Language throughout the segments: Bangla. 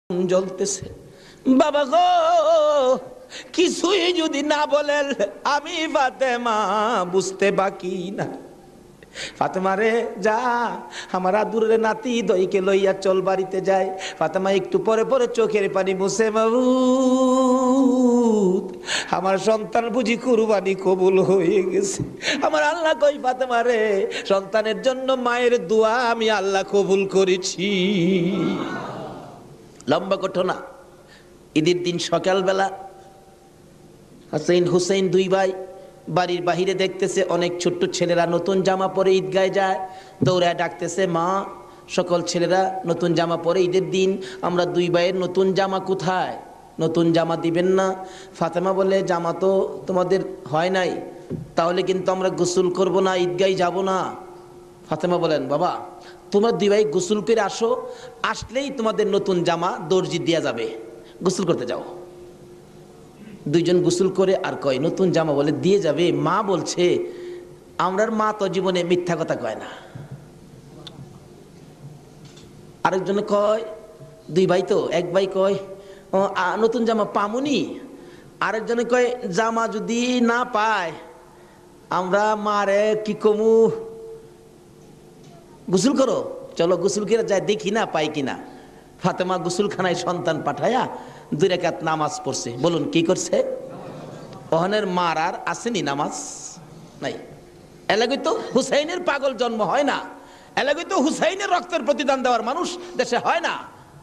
জ্বলতেছে। বাবা গো, কিছুই যদি না বলেন আমি ফাতেমা বুঝতে বাকি না। ফাতেমা রে যা, আমার আদুরের নাতি দইকে লইয়া চল বাড়িতে যায়। ফাতেমা একটু পরে পরে চোখের পানি মুছে, মাবুদ আমার সন্তান বুঝি কুরবানি কবুল হয়ে গেছে। আমার আল্লাহ কই ফাতেমা রে, সন্তানের জন্য মায়ের দোয়া আমি আল্লাহ কবুল করেছি। লম্বা ঘটনা। ঈদের দিন সকালবেলা হাসাইন হুসাইন দুই ভাই বাড়ির বাহিরে দেখতেছে অনেক ছোট্ট ছেলেরা নতুন জামা পরে ঈদগায় যায়। দৌড়ায় ডাকতেছে, মা সকল ছেলেরা নতুন জামা পরে ঈদের দিন, আমরা দুই ভাইয়ের নতুন জামা কোথায়? নতুন জামা দিবেন না? ফাতেমা বলে, জামা তো তোমাদের হয় নাই, তাহলে কিন্তু আমরা গোসল করব না, ঈদগায় যাব না। ফাতেমা বলেন, বাবা তোমরা দুই ভাই গোসল করে আসো, আসলেই তোমাদের নতুন জামা দর্জি দেয়া যাবে, গোসল করতে যাও। দুইজন গোসল করে আর কয় নতুন জামা বলে দিয়ে যাবে। মা বলছে, আমরার মা তো জীবনে মিথ্যা কথা কয় না। আরেকজনে কয়, দুই ভাই তো, এক ভাই কয় নতুন জামা পামুনি, আরেকজনে কয় জামা যদি না পায় আমরা মারে কি কমু, গোসল করো, চলো গোসল করে যায় দেখি না পাই কিনা। ফাতেমা গোসলখানায় সন্তান পাঠায়া 2 রাকাত নামাজ পড়ছে। বলুন কি করছে? ওহনের মার আর আসেনি নামাজ নাই। এলাকায় তো হুসাইনের পাগল জন্ম হয় না, এলাকায় তো হুসাইনের রক্তের প্রতিদান দেওয়ার মানুষ দেশে হয় না।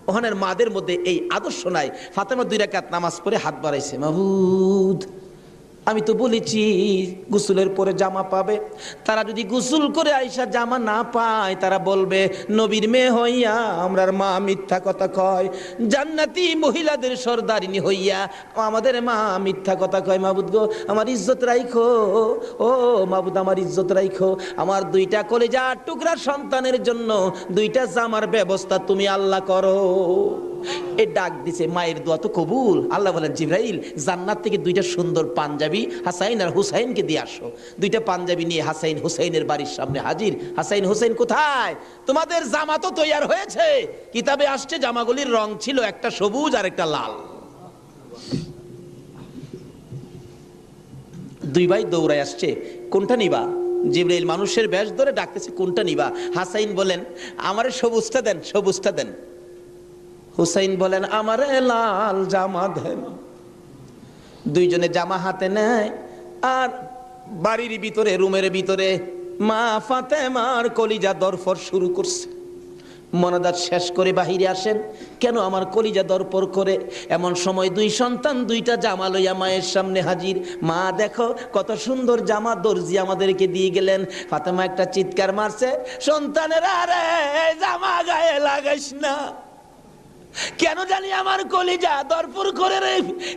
ওহনের মাদের মধ্যে এই আদর্শ নাই। ফাতেমা 2 রাকাত নামাজ পড়ে হাত বাড়াইছে, মাবুদ আমি তো বলেছি গোসলের পরে জামা পাবে, তারা যদি গোসল করে আইসা জামা না পায় তারা বলবে নবীর মেয়ে হইয়া আমরার মা মিথ্যা কথা কয়, জান্নাতি মহিলাদের সর্দারিনী হইয়া আমাদের মা মিথ্যা কথা কয়। মাবুদ গো আমার ইজ্জত রাইখো, ও মাবুদ আমার ইজ্জত রাইখো, আমার 2টা কলিজার টুকরা সন্তানের জন্য 2টা জামার ব্যবস্থা তুমি আল্লাহ করো। এ ডাক দিছে, মায়ের দোয়া তো কবুল। আল্লাহ বলেন, জিবরাইল জান্নাত থেকে 2টা সুন্দর পাঞ্জাবি হাসাইন আর হুসাইনকে দিয়ে আসো। 2টা পাঞ্জাবি নিয়ে হাসাইন হুসাইনের বাড়ির সামনে হাজির। হাসাইন হুসাইন কোথায়? তোমাদের জামা তো তৈয়ার হয়েছে। কিতাবে আসছে জামাগুলির রং ছিল একটা সবুজ আর একটা লাল। 2 ভাই দৌড়ায় আসছে, কোনটা নিবা? জিবরাইল মানুষের বেশ ধরে ডাকতেছে, কোনটা নিবা? হাসাইন বলেন, আমারে সবুজটা দেন, সবুজটা দেন। হুসাইন বলেন, আমারে লাল জামা দেন। 2জনে জামা হাতে নেয় আর বাড়ির ভিতরে রুমের ভিতরে মা ফাতেমার কলিজা দরফর শুরু করছে। মনাদাত শেষ করে বাহিরে আসেন, কেন আমার কলিজা দরপর করে? এমন সময় 2 সন্তান 2টা জামা লইয়া মায়ের সামনে হাজির। মা দেখো কত সুন্দর জামা দর্জি আমাদেরকে দিয়ে গেলেন। ফাতেমা একটা চিৎকার মারছে, সন্তানেরা রে জামা গায়ে লাগাইস না, কেন জানি আমার কলিজা দরপুর করে রে,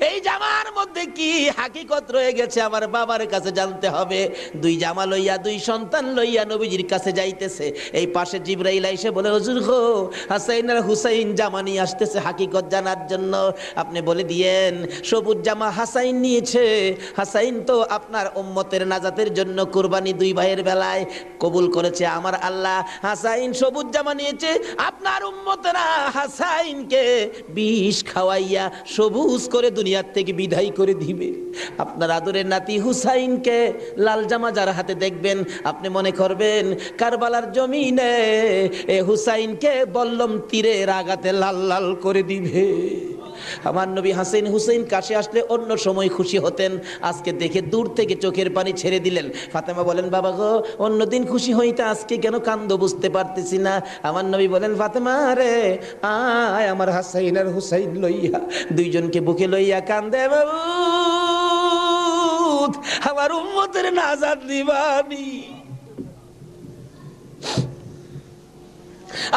এই জামার মধ্যে কি হাকিকত রয়ে গেছে আমার বাবার কাছে জানতে হবে। 2 জামা লইয়া 2 সন্তান লইয়া নবীজির কাছে যাইতেছে। এই পাশে জিবরাইল এসে বলে, হুজুর গো হাসাইন আর হুসাইন জামা নিয়ে আসতেছে হাকিকত জানার জন্য, আপনি বলে দিয়েন সবুজ জামা হাসাইন নিয়েছে। হাসাইন তো আপনার উম্মতের নাজাতের জন্য কুরবানি 2 ভাইয়ের বেলায় কবুল করেছে আমার আল্লাহ। হাসাইন সবুজ জামা নিয়েছে, আপনার উম্মতেরা হাসাইন বিষ খাওয়াইয়া সবুজ করে দুনিয়ার থেকে বিদায় করে দিবে। আপনার আদরের নাতি হুসাইনকে লাল জামা যার হাতে দেখবেন আপনি মনে করবেন কারবালার জমিনে এ হুসাইনকে বল্লম তীরের আঘাতে লাল লাল করে দিবে। আমার নবী হাসাইন হুসাইন কাছে আসলে অন্য সময় খুশি হতেন, আজকে দেখে দূর থেকে চোখের পানি ছেড়ে দিলেন। ফাতেমা বলেন, বাবা গো অন্যদিন খুশি হইতে আজকে কেন কান্দ বুঝতে পারতেছি না। আমার নবী বলেন, ফাতেমা রে আয় আমার হাসাইন আর হুসাইন লইয়া, 2জনকে বুকে লইয়া কান্দে, মাবুদ আমার উম্মতের নাজাত দিবানি।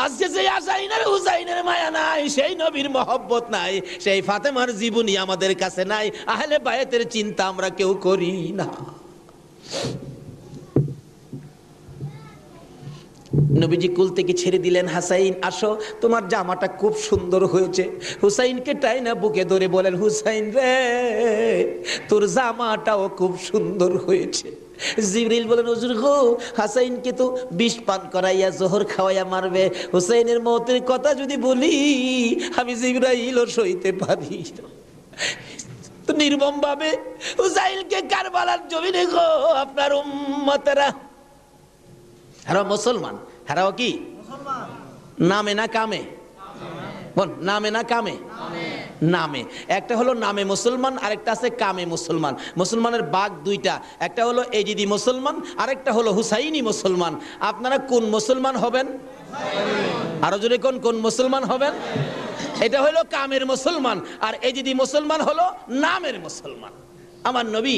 আজকে সেই হাসাইনের হুসাইনের মায়া নাই, সেই নবীর মহব্বত নাই, সেই ফাতেমার জীবনী আমাদের কাছে নাই, আহলে বায়াতের চিন্তা আমরা কেউ করি না। নবীজি কুল থেকে ছেড়ে দিলেন, হাসাইন আসো তোমার জামাটা খুব সুন্দর হয়েছে। হুসাইনকে টাইনা বুকে ধরে বলেন, হুসাইন রে তোর জামাটাও খুব সুন্দর হয়েছে। জিবরিল বলেন হুজুর গো, হাসাইনকে তো বিষ পান করাইয়া জোহর খাওয়াইয়া মারবে, হুসাইনের মৌতের কথা যদি বলি আমি জিবরাইলও সইতে পারি না। তো নির্মম ভাবে হুসাইনকে কারবালার জমিনে গো আপনার উম্মতেরা, হারা মুসলমান, হারাও কি নামে না কামে? বল নামে না কামে? নামে। একটা হলো নামে মুসলমান, আরেকটা আছে কামে মুসলমান। মুসলমানের ভাগ দুইটা, একটা হলো এজিদি মুসলমান, আরেকটা হলো হুসাইনি মুসলমান। আপনারা কোন মুসলমান হবেন? আরো জোরে কোন কোন মুসলমান হবেন? এটা হলো কামের মুসলমান, আর এজিদি মুসলমান হলো নামের মুসলমান। আমার নবী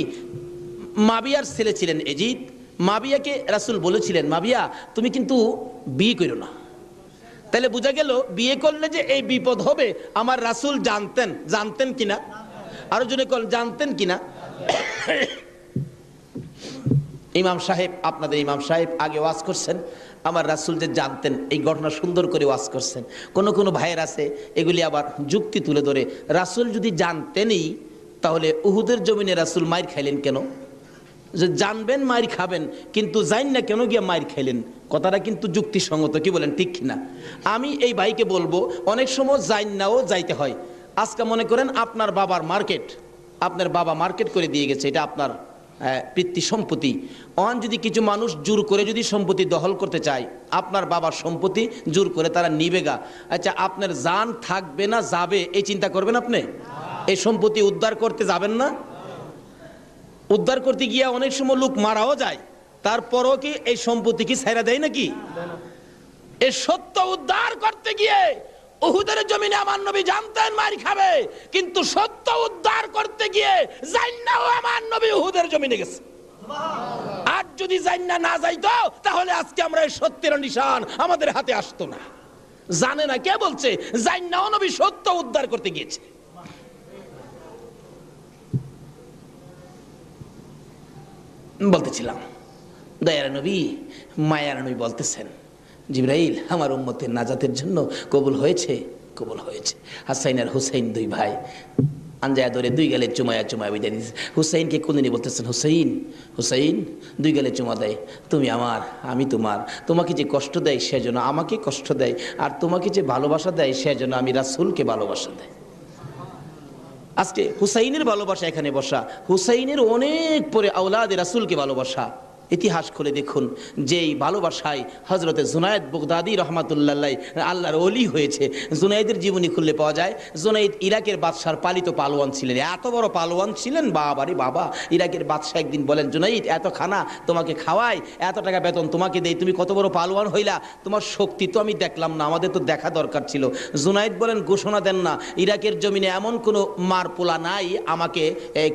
মাবিয়ার ছেলে ছিলেন এজিদ। মাবিয়াকে রাসূল বলেছিলেন, মাবিয়া তুমি কিন্তু বিয়ে করো না। তাহলে বোঝা গেল বিয়ে করলে যে এই বিপদ হবে আমার রাসূল জানতেন। জানতেন কিনা? আরো জোরে কোন জানতেন কিনা? ইমাম সাহেব, আপনাদের ইমাম সাহেব আগে ওয়াজ করছেন, আমার রাসূল যে জানতেন এই ঘটনা সুন্দর করে ওয়াজ করছেন। কোন কোন ভাইয়ের আছে এগুলি আবার যুক্তি তুলে ধরে, রাসূল যদি জানতেনই তাহলে উহুদের জমিনে রাসূল মাইর খাইলেন কেন? যে জানবেন মাইর খাবেন, কিন্তু জান না কেন গিয়ে মাইর খাইলেন? কথাটা কিন্তু যুক্তিসঙ্গত, কি বলেন ঠিক কিনা? আমি এই ভাইকে বলবো অনেক সময় জান নাও যাইতে হয়। আজকে মনে করেন আপনার বাবার মার্কেট, আপনার বাবা মার্কেট করে দিয়ে গেছে, এটা আপনার পিতৃ সম্পত্তি। অন যদি কিছু মানুষ জোর করে যদি সম্পত্তি দখল করতে চায়, আপনার বাবার সম্পত্তি জোর করে তারা নিবে গা, আচ্ছা আপনার জান থাকবে না যাবে এই চিন্তা করবেন আপনি? এই সম্পত্তি উদ্ধার করতে যাবেন না? উদ্ধার করতে গিয়ে অনেক সময় লোক মারাও যায়, তারপরও কি এই সম্পত্তি কি ছাইরা দেয় নাকি? এই সত্য উদ্ধার করতে গিয়ে উহুদের জমিনে আমার নবী জানতেন মার খাবে, কিন্তু সত্য উদ্ধার করতে গিয়ে জান্নাও আমার নবী উহুদের জমিনে গেছে। আর যদি জান্না না যাইতো তাহলে আজকে আমরা এই সত্যের নিশান আমাদের হাতে আসতো না। জানে না কে বলছে? জান্নাও নবী সত্য উদ্ধার করতে গিয়েছে। বলতেছিলাম দয়ার নবী, মায়ার নবী বলতেছেন, জিবরাইল আমার উম্মতের নাজাতের জন্য কবুল হয়েছে, কবুল হয়েছে। হাসাইন আর হুসাইন দুই ভাই আঞ্জায়া ধরে দুই গালে চুমায়া চুমায়া বিদায় দিয়েছে। হুসাইনকে কোনদিনই বলতেছেন, হুসাইন হুসাইন, দুই গালে চুমা দেয়, তুমি আমার আমি তোমার। তোমাকে যে কষ্ট দেয় সেজন্য আমাকে কষ্ট দেয়, আর তোমাকে যে ভালোবাসা দেয় সেজন্য আমি রাসূলকে ভালোবাসা দেয়। আজকে হুসাইনের ভালোবাসা এখানে বসা, হুসাইনের অনেক পরে আওলাদে রাসূলকে ভালোবাসা। ইতিহাস খুলে দেখুন, যেই ভালোবাসায় হযরতে জুনায়েদ বাগদাদী রহমাতুল্লাহ আল্লাহর ওলি হয়েছে। জুনায়েদের জীবনী খুললে পাওয়া যায়, জুনায়েদ ইরাকের বাদশার পালিত পালোয়ান ছিলেন। এত বড় পালোয়ান ছিলেন, বাবারে বাবা। ইরাকের বাদশাহ একদিন বলেন, জুনায়েদ এত খানা তোমাকে খাওয়াই, এত টাকা বেতন তোমাকে দেই, তুমি কত বড় পালোয়ান হইলা, তোমার শক্তি তো আমি দেখলাম না, আমাদের তো দেখা দরকার ছিল। জুনায়েদ বলেন, ঘোষণা দেন না, ইরাকের জমিনে এমন কোনো মারপোলা নাই আমাকে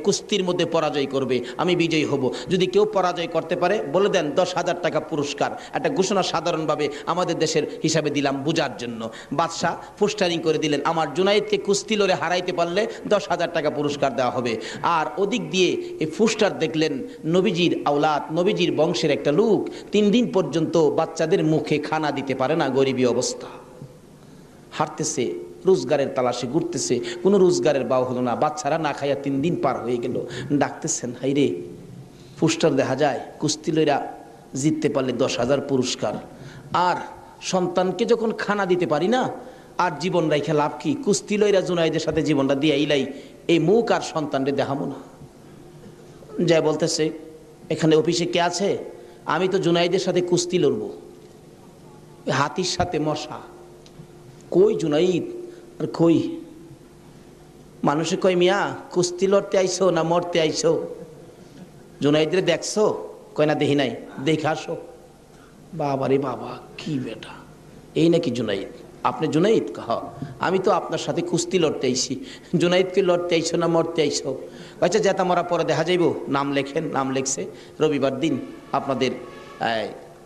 কুস্তির মধ্যে পরাজয় করবে, আমি বিজয়ী হব। যদি কেউ পরাজয় করতে পারে বলে দেন 10,000 টাকা পুরস্কার। একটা ঘোষণা সাধারণভাবে আমাদের দেশের হিসাবে দিলাম বুঝার জন্য। বাদশাহ পোস্টারিং করে দিলেন, আমার জুনায়েদকে কুস্তি লড়ে হারাইতে পারলে 10,000 টাকা পুরস্কার দেওয়া হবে। আর ওদিক দিয়ে এই পোস্টার দেখলেন নবীজির আওলাদ, নবীজির বংশের একটা লোক 3 দিন পর্যন্ত বাচ্চাদের মুখে খানা দিতে পারে না, গরিবী অবস্থা, হাঁটতেছে, রোজগারের তালাশে ঘুরতেছে, কোনো রোজগারের বাও হলো না, বাচ্চারা না খাইয়া 3 দিন পার হয়ে গেল। ডাকতেছেন, হাইরে পোস্টার দেখা যায় কুস্তি লইরা জিততে পারলে 10,000 পুরস্কার, আর সন্তানকে যখন খানা দিতে পারি না, আর জীবন রাইখা লাভ কি? কুস্তি লইরা জুনায়েদের সাথে জীবনটা দিয়ে ইলাই, এই মুখ আর সন্তানরে দেখাবো না। যাই বলতেছে, এখানে অফিসে কে আছে? আমি তো জুনায়েদের সাথে কুস্তি লড়বো, হাতির সাথে মশা। কই জুনাইদ? আর কই? মানুষে কয়, মিয়া কুস্তি লড়তে আইসো না মরতে আইসো? জুনাইদরে দেখছো? কয় না দেখি নাই। দেখে আসো। বাবারে বাবা, কি বেটা, এই নাকি জুনাইদ? আপনি জুনাইদ? হ্যাঁ, আমি তো আপনার সাথে কুস্তি লড়তে আইছি। জুনাইদকে লড়তে আইসো না মরতে আইসো? আচ্ছা যেটা মরা পরে দেখা যাইব, নাম লেখেন। নাম লেখছে। রবিবার দিন আপনাদের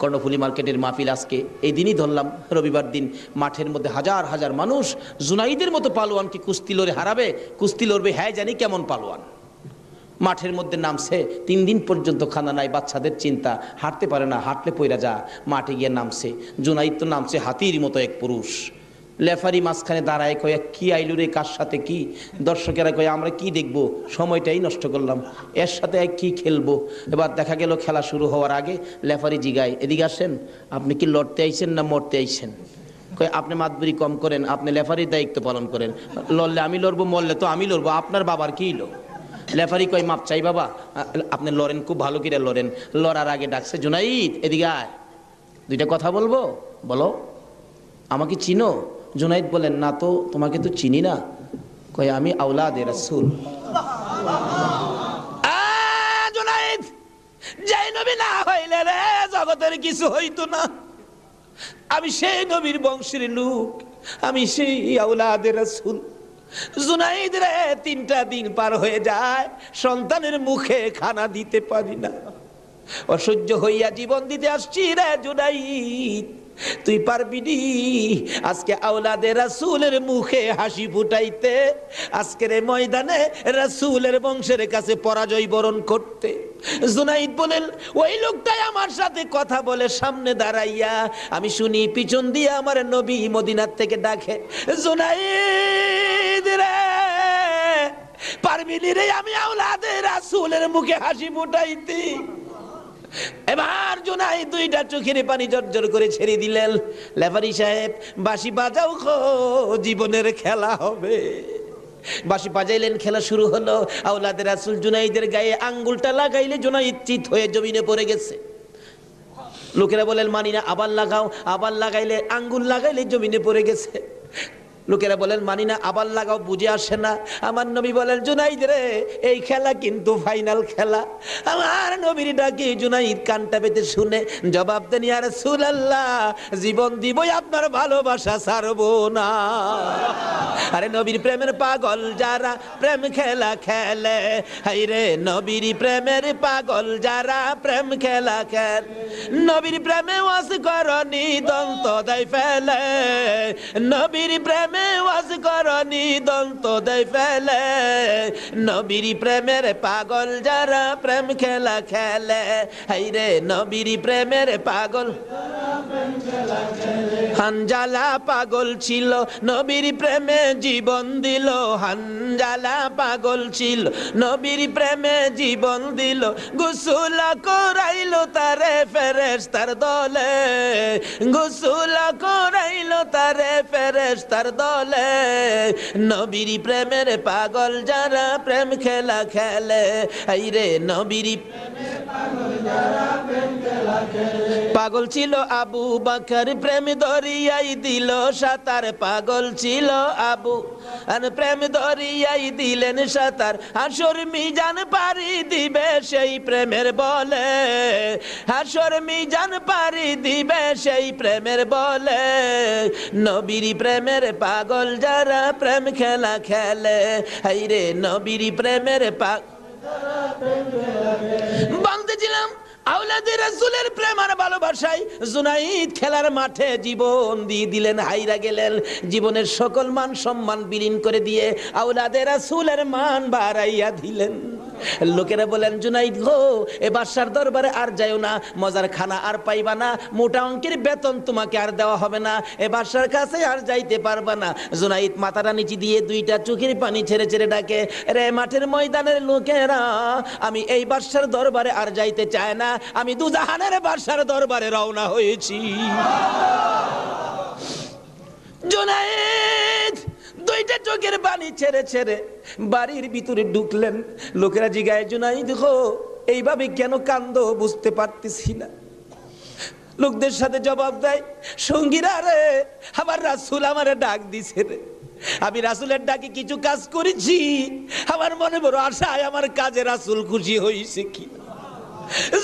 কর্ণফুলী মার্কেটের মাহফিল, আজকে এই দিনই ধরলাম রবিবার দিন, মাঠের মধ্যে হাজার হাজার মানুষ জুনাইদের মতো পালোয়ানকে কুস্তি লড়ে হারাবে, কুস্তি লড়বে। হ্যাঁ জানি কেমন পালোয়ান। মাঠের মধ্যে নামছে, 3 দিন পর্যন্ত খানা নাই, বাচ্চাদের চিন্তা, হাঁটতে পারে না, হাঁটলে পইরা যা। মাঠে গিয়ে নামছে, জুনাইদ তো নামছে হাতির মতো এক পুরুষ, লেফারি মাঝখানে দাঁড়ায়, কয়ে কি আইলু রে, কার সাথে কি? দর্শকেরা কয়ে আমরা কি দেখবো, সময়টাই নষ্ট করলাম, এর সাথে কি খেলবো। এবার দেখা গেল খেলা শুরু হওয়ার আগে লেফারি জিগায়, এদিকে আসেন, আপনি কি লড়তে আইছেন না মরতে আইছেন? কয়ে আপনি মাতবরি কম করেন, আপনি লেফারির দায়িত্ব পালন করেন, লড়লে আমি লড়বো, মরলে তো আমি লড়বো, আপনার বাবার কি লো? লেফারি কয় মাপ চাই বাবা, আপনি লড়েন, খুব ভালো করে লড়েন। লড়ার আগে ডাকছে, জুনাইদ এদিকে আয়, দুইটা কথা বলবো, বলো। আমাকে চিনো? জুনাইদ বলেন, না তো, তোমাকে তো চিনি না। কয় আমি আওলাদে রাসূল। জুনাইদ, যেই নবী না হইলে রে জগতের কিছু হইতো না। আমি সেই নবীর বংশের লোক, আমি সেই আওলাদে রাসূল। জুনাইদ রে, 3টা দিন পার হয়ে যায়, সন্তানের মুখে খানা দিতে পারি না, অসহ্য হইয়া জীবন দিতে আসছি রে জুনাইদ, তুই পারবি নি আজকে আওলাদে রাসূলের মুখে হাসি ফুটাইতে, আজকের এই ময়দানে রাসূলের বংশের কাছে পরাজয় বরণ করতে? জুনাইদ বলেন, ওই লোকটাই আমার সাথে কথা বলে সামনে দাঁড়াইয়া, আমি শুনি পিছন দিয়ে আমার নবী মদিনার থেকে ডাকে, জুনাইদ রে, পারবি নি রে আমি আওলাদে রাসূলের মুখে হাসি ফুটাইতে? এবার জুনাইদ 2টা চোখের পানি জর্জর করে ছেড়ে দিলেন। লেফারি সাহেব, বাঁশি বাজাও খো, জীবনের খেলা হবে। বাঁশি বাজাইলেন, খেলা শুরু হলো। আওলাদে রাসূল জুনাইদের গায়ে আঙ্গুলটা লাগাইলে জুনাইদ চিত হয়ে জমিনে পড়ে গেছে। লোকেরা বলেন মানি না, আবার লাগাও, আবার লাগাইলে, আঙ্গুল লাগাইলে জমিনে পড়ে গেছে। লোকেরা বলেন মানি না, আবার লাগাও, বুঝে আসে না। আমার নবী বলেন, জুনাইদ রে, এই খেলা কিন্তু ফাইনাল খেলা। আমার নবীর ডাকে জুনাইদ কানটা পেতে শুনে জবাব দেন, ইয়া রাসূলুল্লাহ, জীবন দিবই, আপনার ভালোবাসা ছাড়বো না। আরে নবীর প্রেমের পাগল যারা প্রেম খেলা খেলে, হাই রে নবীর প্রেমের পাগল যারা প্রেম খেলা খেলে, নবীর প্রেমে ওয়াজ করনি দন্ত দেয় ফেলে, নবীর প্রেমে ওয়াজ করনি দন্ত দেয় ফেলে, নবীর প্রেমের পাগল যারা প্রেম খেলা খেলে, হাই রে নবীর প্রেমের পাগল। হানজালা পাগল ছিল, নবীর প্রেমে জীবন দিল, হানজালা পাগল ছিল, নবীর প্রেমে জীবন দিল, গোসল করাইলো তারে ফেরেশতার দলে, গোসল করাইলো তারে ফেরেশতার দলে, নবীর প্রেমের পাগল যারা প্রেম খেলা খেলে, এই রে নবীর পাগল ছিল আবু বকর, প্রেম দরিয়াই দিল সাঁতার, পাগল ছিল আবু আর প্রেম দরিয়াই দিলেন সাঁতার, হাসর মিজান পারি দিবে সেই প্রেমের বলে, হাসর মিজান পারি দিবে সেই প্রেমের বলে, নবীর প্রেমের পাগল যারা প্রেম খেলা খেলে, হাই রে নবীর প্রেমের পাগল। বলতেছিলাম আওলাদে রাসূলের প্রেম আর ভালোবাসায় জুনাইদ খেলার মাঠে জীবন দিয়ে দিলেন, হাইরা গেলেন, জীবনের সকল মান সম্মান বিলীন করে দিয়ে আওলাদে রাসূলের মান বাড়াইয়া দিলেন। লোকেরা বলেন, জুনাইদ গো, এ বাদশার দরবারে আর যাইও না, মজার খানা আর পাইবা না, মোটা অঙ্কের বেতন তোমাকে আর দেওয়া হবে না, এ বাদশার কাছে আর যাইতে পারবা না। জুনাইদ মাথাটা নিচে দিয়ে 2টা চোখের পানি ছেড়ে ছেড়ে ডাকে, রে মাঠের ময়দানের লোকেরা, আমি এই বাদশার দরবারে আর যাইতে চাই না, আমি দুজাহানের বাদশার দরবারে রওনা হয়েছি। জুনাইদ 2টা চোখের পানি ছেড়ে ছেড়ে বাড়ির ভিতরে ঢুকলেন। লোকেরা জিগায়, জুনাইদ গো, এইভাবে কেন কান্দো বুঝতে পারতেছি না। লোকদের সাথে জবাব দেয়, সঙ্গীরা রে, আমার রাসূল আমারে ডাক দিছে রে, আমি রাসূলের ডাকে কিছু কাজ করেছি, আমার মনে বড় আশায় আমার কাজে রাসূল খুশি হইছে কি।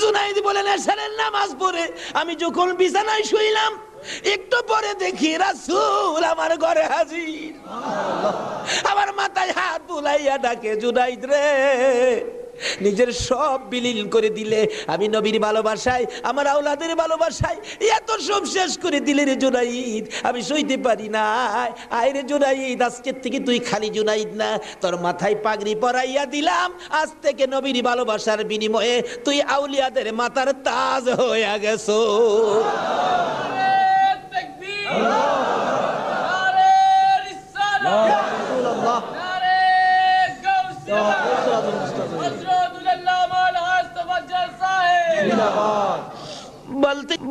জুনাইদ বলেন, এশারের নামাজ পড়ে আমি যখন বিছানায় শুইলাম, একটু পরে দেখি রাসূল আমার ঘরে হাজির, আমার মাথায় হাত বুলাইয়া ডাকে, জুনাইদ রে, নিজের সব বিলীন করে দিলে, আমি নবীর ভালোবাসায়, আমার আওলাদের ভালোবাসায় এত সব শেষ করে দিলে রে জুনাইদ, আমি সইতে পারি না। আয় রে জুনাইদ, আজকের থেকে তুই খালি জুনাইদ না, তোর মাথায় পাগড়ি পরাইয়া দিলাম, আজ থেকে নবীর ভালোবাসার বিনিময়ে তুই আউলিয়াদের মাথার তাজ হয়ে গেছো।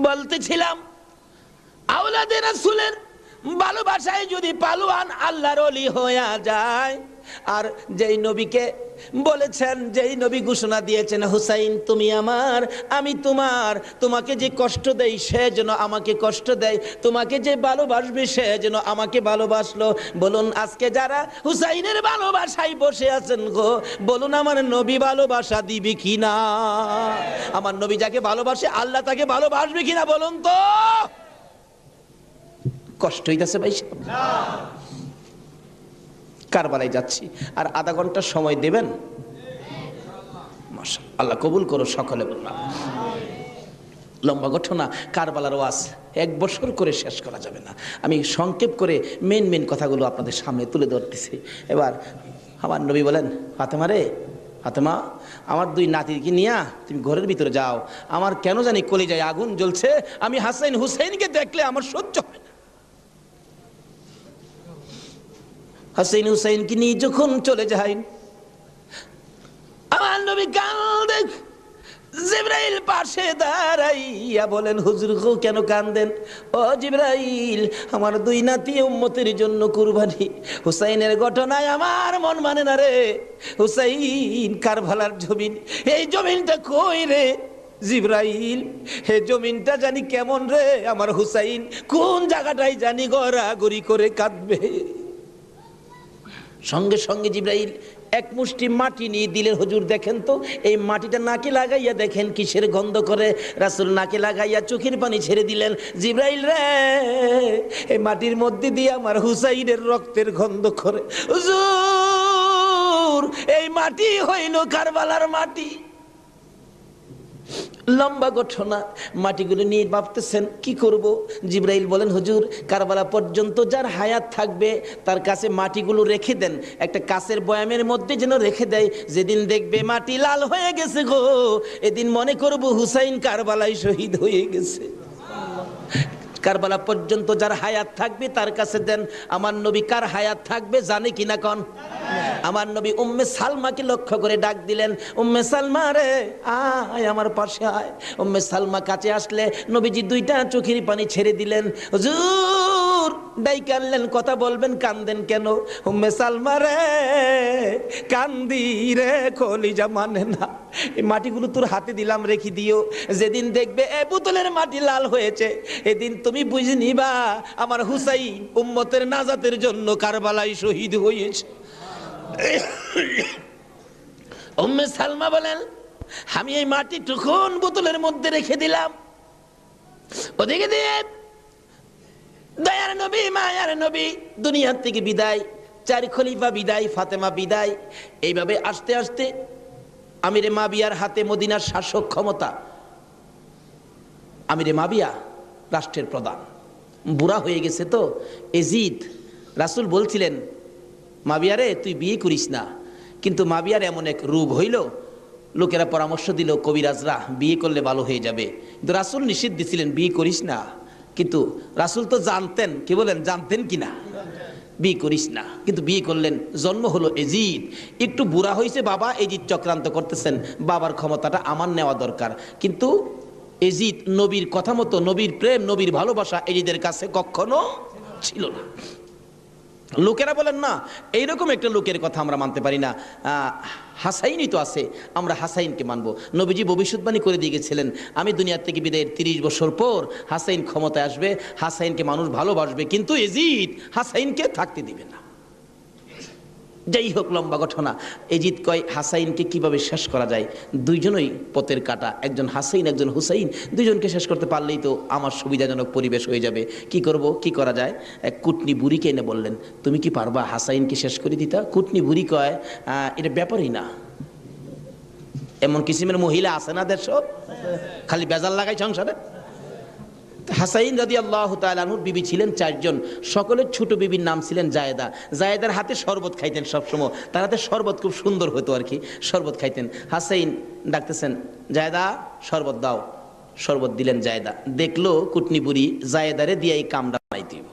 বলতেছিলাম আওলাদে রাসূলের ভালোবাসায় যদি পালোয়ান আল্লাহর ওলি হয়ে যায়, আর যেই নবীকে বলেছেন, যেই নবী ঘোষণা দিয়েছেন হুসাইন তুমি আমার আমি তোমার, তোমাকে যে কষ্ট দেয় সে যেন আমাকে কষ্ট দেয়, তোমাকে যে ভালোবাসবে সে যেন আমাকে ভালোবাসলো। বলুন আজকে যারা হুসাইনের ভালোবাসায় বসে আছেন গো, বলুন আমার নবী ভালোবাসা দিবে কিনা? আমার নবী যাকে ভালোবাসে আল্লাহ তাকে ভালোবাসবে কিনা বলুন তো? কষ্ট হইতেছে ভাই? কারবালায় যাচ্ছি, আর আধা ঘন্টা সময় দেবেন? মাশাআল্লাহ, আল্লাহ কবুল করো সকলে বললাম। লম্বা ঘটনা, কারবালার ওয়াজ 1 বছর করে শেষ করা যাবে না। আমি সংক্ষেপ করে মেন কথাগুলো আপনাদের সামনে তুলে ধরতেছি। এবার আমার নবী বলেন, ফাতেমা রে, ফাতেমা আমার 2 নাতিকে নিয়া তুমি ঘরের ভিতরে যাও, আমার কেন জানি কলিজায় আগুন জ্বলছে, আমি হাসাইন হুসাইনকে দেখলে আমার সহ্য হয় না। হাসাইন হুসাইনকে নিয়ে যখন চলে যাই, আমার নবী কাঁদেন। জিবরাইল পাশে দাঁড়াইয়া বলেন, হুজুর গো কেন কাঁদেন? ও জিবরাইল, আমার 2 নাতি উম্মতের জন্য কুরবানি। হুসাইনের ঘটনায় আমার মন মানে না রে। হুসাইন কারবালার জমিন, এই জমিনটা কই রে জিবরাইল? হে জমিনটা জানি কেমন রে, আমার হুসাইন কোন জায়গাটাই জানি গড়াগড়ি করে কাঁদবে। সঙ্গে সঙ্গে জিবরাইল 1 মুষ্টি মাটি নিয়ে দিলেন। হুজুর দেখেন তো, এই মাটিটা নাকে লাগাইয়া দেখেন কিসের গন্ধ করে। রাসূল নাকে লাগাইয়া চোখের পানি ছেড়ে দিলেন। জিবরাইল রে, এই মাটির মধ্যে দিয়ে আমার হুসাইনের রক্তের গন্ধ করে। হুজুর এই মাটি হইল কারবালার মাটি। লম্বা ঘটনা, মাটিগুলো নিয়ে ভাবতেছেন কি করব। জিবরাইল বলেন, হুজুর কারবালা পর্যন্ত যার হায়াত থাকবে তার কাছে মাটিগুলো রেখে দেন, একটা কাচের বয়ামের মধ্যে যেন রেখে দেয়। যেদিন দেখবে মাটি লাল হয়ে গেছে গো, এদিন মনে করব হুসাইন কারবালায় শহীদ হয়ে গেছে। কারবালা পর্যন্ত যার হায়াত থাকবে তার কাছে দেন। আমার নবী কার হায়াত থাকবে জানে কিনা কন? আমার নবী উম্মে সালমাকে লক্ষ্য করে ডাক দিলেন, উম্মে সালমা রে আয় আমার পাশে আয়। উম্মে সালমা কাছে আসলে নবীজি 2টা চোখের পানি ছেড়ে দিলেন। হুজুর ডাইকে আনলেন, কথা বলবেন, কান্দেন কেন? উম্মে সালমা রে কান্দি রে, কলিজা মানে না, এই মাটিগুলো তোর হাতে দিলাম, রেখে দিও। যেদিন দেখবে এ বোতলের মাটি লাল হয়েছে, এদিন তুমি বুঝে নিবা আমার হুসাইন উম্মতের নাজাতের জন্য কারবালায় শহীদ হয়েছে। উম্মে সালমা বলেন, আমি এই মাটি তখন বোতলের মধ্যে রেখে দিলাম। ওদিকে দিয়ে দয়ার নবী মায়ার নবী দুনিয়ার থেকে বিদায়, 4 খলিফা বিদায়, ফাতেমা বিদায়। এইভাবে আস্তে আস্তে আমিরে মাবিয়ার হাতে মদিনার শাসক ক্ষমতা। আমিরে মাবিয়া রাষ্ট্রের প্রধান, বুড়া হয়ে গেছে তো এজিদ। রাসূল বলছিলেন, মাবিয়ারে তুই বিয়ে করিস না, কিন্তু মাবিয়ার এমন এক রোগ হইল, লোকেরা পরামর্শ দিল কবিরাজরা বিয়ে করলে ভালো হয়ে যাবে, কিন্তু রাসূল নিষেধ দিছিলেন বিয়ে করিস না। কিন্তু রাসূল তো জানতেন, কি বলেন, জানতেন কিনা বিয়ে করিস না, কিন্তু বিয়ে করলেন। জন্ম হলো এজিদ। একটু বুড়া হয়েছে বাবা, এজিদ চক্রান্ত করতেছেন, বাবার ক্ষমতাটা আমার নেওয়া দরকার। কিন্তু এজিদ নবীর কথা মতো, নবীর প্রেম, নবীর ভালোবাসা এজিদের কাছে কখনো ছিল না। লোকেরা বলেন না, এইরকম একটা লোকের কথা আমরা মানতে পারি না, হাসাইনই তো আছে, আমরা হাসাইনকে মানব। নবীজি ভবিষ্যৎবাণী করে দিয়ে গেছিলেন, আমি দুনিয়ার থেকে বিদায়ের 30 বছর পর হাসাইন ক্ষমতায় আসবে, হাসাইনকে মানুষ ভালোবাসবে, কিন্তু এজিদ হাসাইনকে থাকতে দিবে না। যাই হোক, লম্বা ঘটনা। এজিদ কয় হাসাইনকে কিভাবে শেষ করা যায়, 2জনই পথের কাটা, একজন হাসাইন একজন হুসাইন, 2জনকে শেষ করতে পারলেই তো আমার সুবিধাজনক পরিবেশ হয়ে যাবে। কি করব, কি করা যায়? এক কুটনি বুড়িকে এনে বললেন, তুমি কি পারবা হাসাইনকে শেষ করে দিতা? কুটনি বুড়ি কয়, এটা ব্যাপারই না। এমন কিসিমের মহিলা আছে না দেশ, খালি বেজাল লাগাই সংসারে। হাসাইন রাদিয়াল্লাহু তাআলা আনহুর বিবি ছিলেন 4 জন, সকলের ছোট বিবির নাম ছিলেন জায়েদা। জায়েদার হাতে শরবত খাইতেন সবসময়, তার হাতে শরবত খুব সুন্দর হতো আর কি, শরবত খাইতেন। হাসাইন ডাকতেছেন, জায়েদা শরবত দাও। শরবত দিলেন জায়েদা। দেখলো কুটনি বুড়ি জায়েদারে দিয়ে এই কামটা বানাই দিব।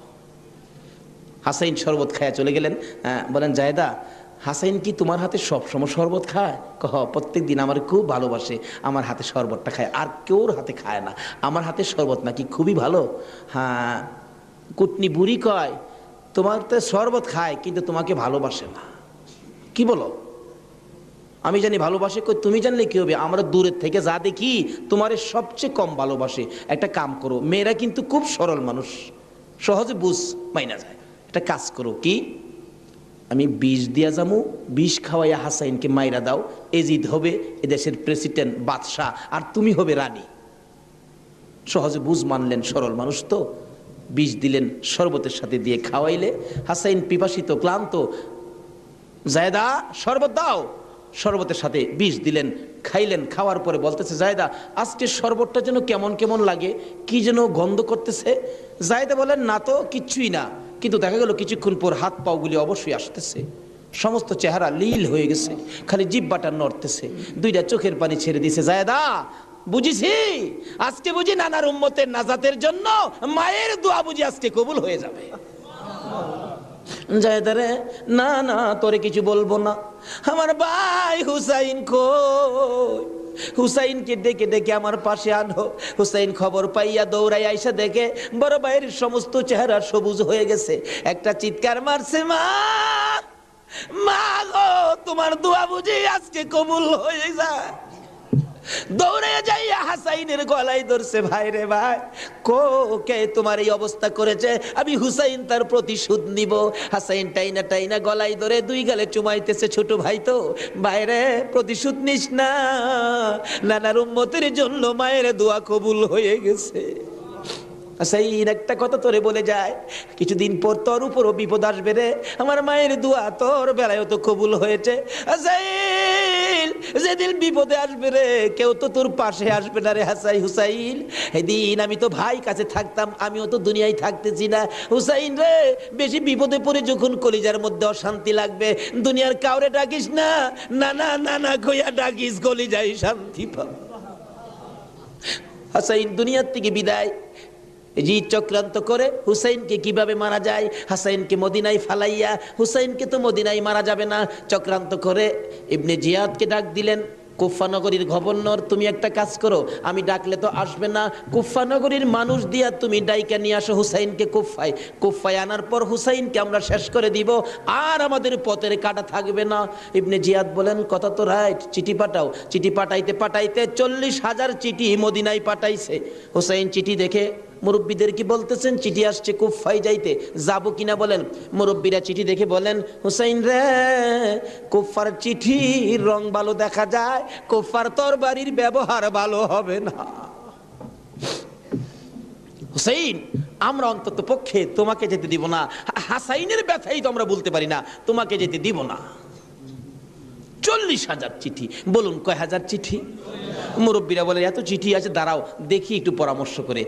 হাসাইন শরবত খায়া চলে গেলেন। বলেন, জায়েদা হাসাইন কি তোমার হাতে সবসময় শরবত খায়? প্রত্যেক দিন আমার খুব ভালোবাসে, আমার হাতে শরবতটা খায়, আর কেউর হাতে খায় না, আমার হাতে শরবত নাকি খুবই ভালো। হ্যাঁ, কুটনি বুড়ি কয় তোমার তো শরবত খায় কিন্তু তোমাকে ভালোবাসে না। কি বলো? আমি জানি ভালোবাসে, কই তুমি জানলে কি হবে, আমরা দূরের থেকে যা দেখি তোমার সবচেয়ে কম ভালোবাসে। একটা কাম করো, মেয়েরা কিন্তু খুব সরল মানুষ, সহজে বুঝ মাইনা যায়। একটা কাজ করো, কি আমি বিষ দিয়া যামু, বিষ খাওয়াইয়া হাসাইনকে মাইরা দাও, এজিদ হবে এদেশের প্রেসিডেন্ট বাদশাহ, আর তুমি হবে রানী। সহজে বুঝ মানলেন, সরল মানুষ তো। বিষ দিলেন, শরবতের সাথে দিয়ে খাওয়াইলে হাসাইন পিপাসিত ক্লান্ত, জায়দা শরবত দাও, শরবতের সাথে বিষ দিলেন, খাইলেন। খাওয়ার পরে বলতেছে জায়দা আজকে শরবতটা যেন কেমন কেমন লাগে, কি যেন গন্ধ করতেছে। জায়দা বলেন না তো, কিচ্ছুই না, কিন্তু দেখা গেল কিছুক্ষণ পর হাত পাওগুলি অবশ্যই আসতেছে, সমস্ত চেহারা লীল হয়ে গেছে, খালি জিহ্বাটা নড়তেছে, দুইটা চোখের পানি ছেড়ে দিয়েছে। জায়দা বুঝিছি আজকে বুঝি নানার উম্মতের নাজাতের জন্য মায়ের দোয়া বুঝি আজকে কবুল হয়ে যাবে। জায়দারে না না, তোরে কিছু বলবো না, আমার ভাই হুসাইন কই, হুসাইনকে ডেকে ডেকে আমার পাশে আনো। হুসাইন খবর পাইয়া দৌড়াই আইসা দেখে বড় ভাইয়ের সমস্ত চেহারা সবুজ হয়ে গেছে। একটা চিৎকার মারছে, মা মা গো, তোমার দোয়া বুঝি আজকে কবুল হয়ে যায়। দৌড়ে যাইয়া হাসাইনের গলায় ধরছে, ভাই রে ভাই, কে তোমার এই অবস্থা করেছে, আমি হুসাইন তার প্রতিশোধ নিব। হাসাইন টাইনা টাইনা গলায় ধরে দুই গালে চুমাইতেছে, ছোট ভাই তো, বাইরে প্রতিশোধ নিস না, নানার উম্মতের জন্য মায়ের দোয়া কবুল হয়ে গেছে। হাসাইন একটা কথা তোরে বলে যায়, কিছুদিন পর তোর উপরও বিপদ আসবে রে, আমার মায়ের দোয়া তোর বেলায় তো কবুল হয়েছে। হাসাইন যেদিন বিপদে আসবে রে, কেউ তো তোর পাশে আসবে না রে হাসাই হুসাইন। এদিন আমি তো ভাই কাছে থাকতাম, আমিও তো দুনিয়ায় থাকতেছি না। হুসাইন রে, বেশি বিপদে পড়ে যখন কলিজার মধ্যে অশান্তি লাগবে, দুনিয়ার কাউরে ডাকিস না, নানা নানা কইয়া ডাকিস, কলিজায় শান্তি পাব। হাসাইন দুনিয়ার থেকে বিদায়। জি চক্রান্ত করে হুসাইনকে কিভাবে মারা যায়, হাসাইনকে মদিনায় ফালাইয়া, হুসাইনকে তো মদিনায় মারা যাবে না, চক্রান্ত করে ইবনে জিয়াদকে ডাক দিলেন। কুফা নগরীর গভর্নর, তুমি একটা কাজ করো, আমি ডাকলে তো আসবে না, কুফা নগরীর মানুষ দিয়া তুমি ডাইকা নিয়ে আসো হুসাইনকে কুফায়। কুফায় আনার পর হুসাইনকে আমরা শেষ করে দিব, আর আমাদের পথের কাটা থাকবে না। ইবনে জিয়াদ বলেন কথা তো রাইট, চিঠি পাঠাও। চিঠি পাঠাইতে পাঠাইতে 40,000 চিঠি মদিনায় পাঠাইছে। হুসাইন চিঠি দেখে মুরব্বীদের কি বলতেছেন, চিঠি আসছে কুফায় যাইতে, যাবো কিনা বলেন। মুরব্বীরা চিঠি দেখে বলেন, হুসাইন রে, কুফার চিঠির রং ভালো দেখা যায়, কুফার তরবারির ব্যবহার ভালো হবে না। হুসাইন, আমরা অন্তত পক্ষে তোমাকে যেতে দিব না, হাসাইনের ব্যথাই তো আমরা বলতে পারি না, তোমাকে যেতে দিব না। 40,000 চিঠি, বলুন কয় হাজার চিঠি? মুরব্বীরা বলে এত চিঠি আছে, দাঁড়াও দেখি একটু পরামর্শ করে।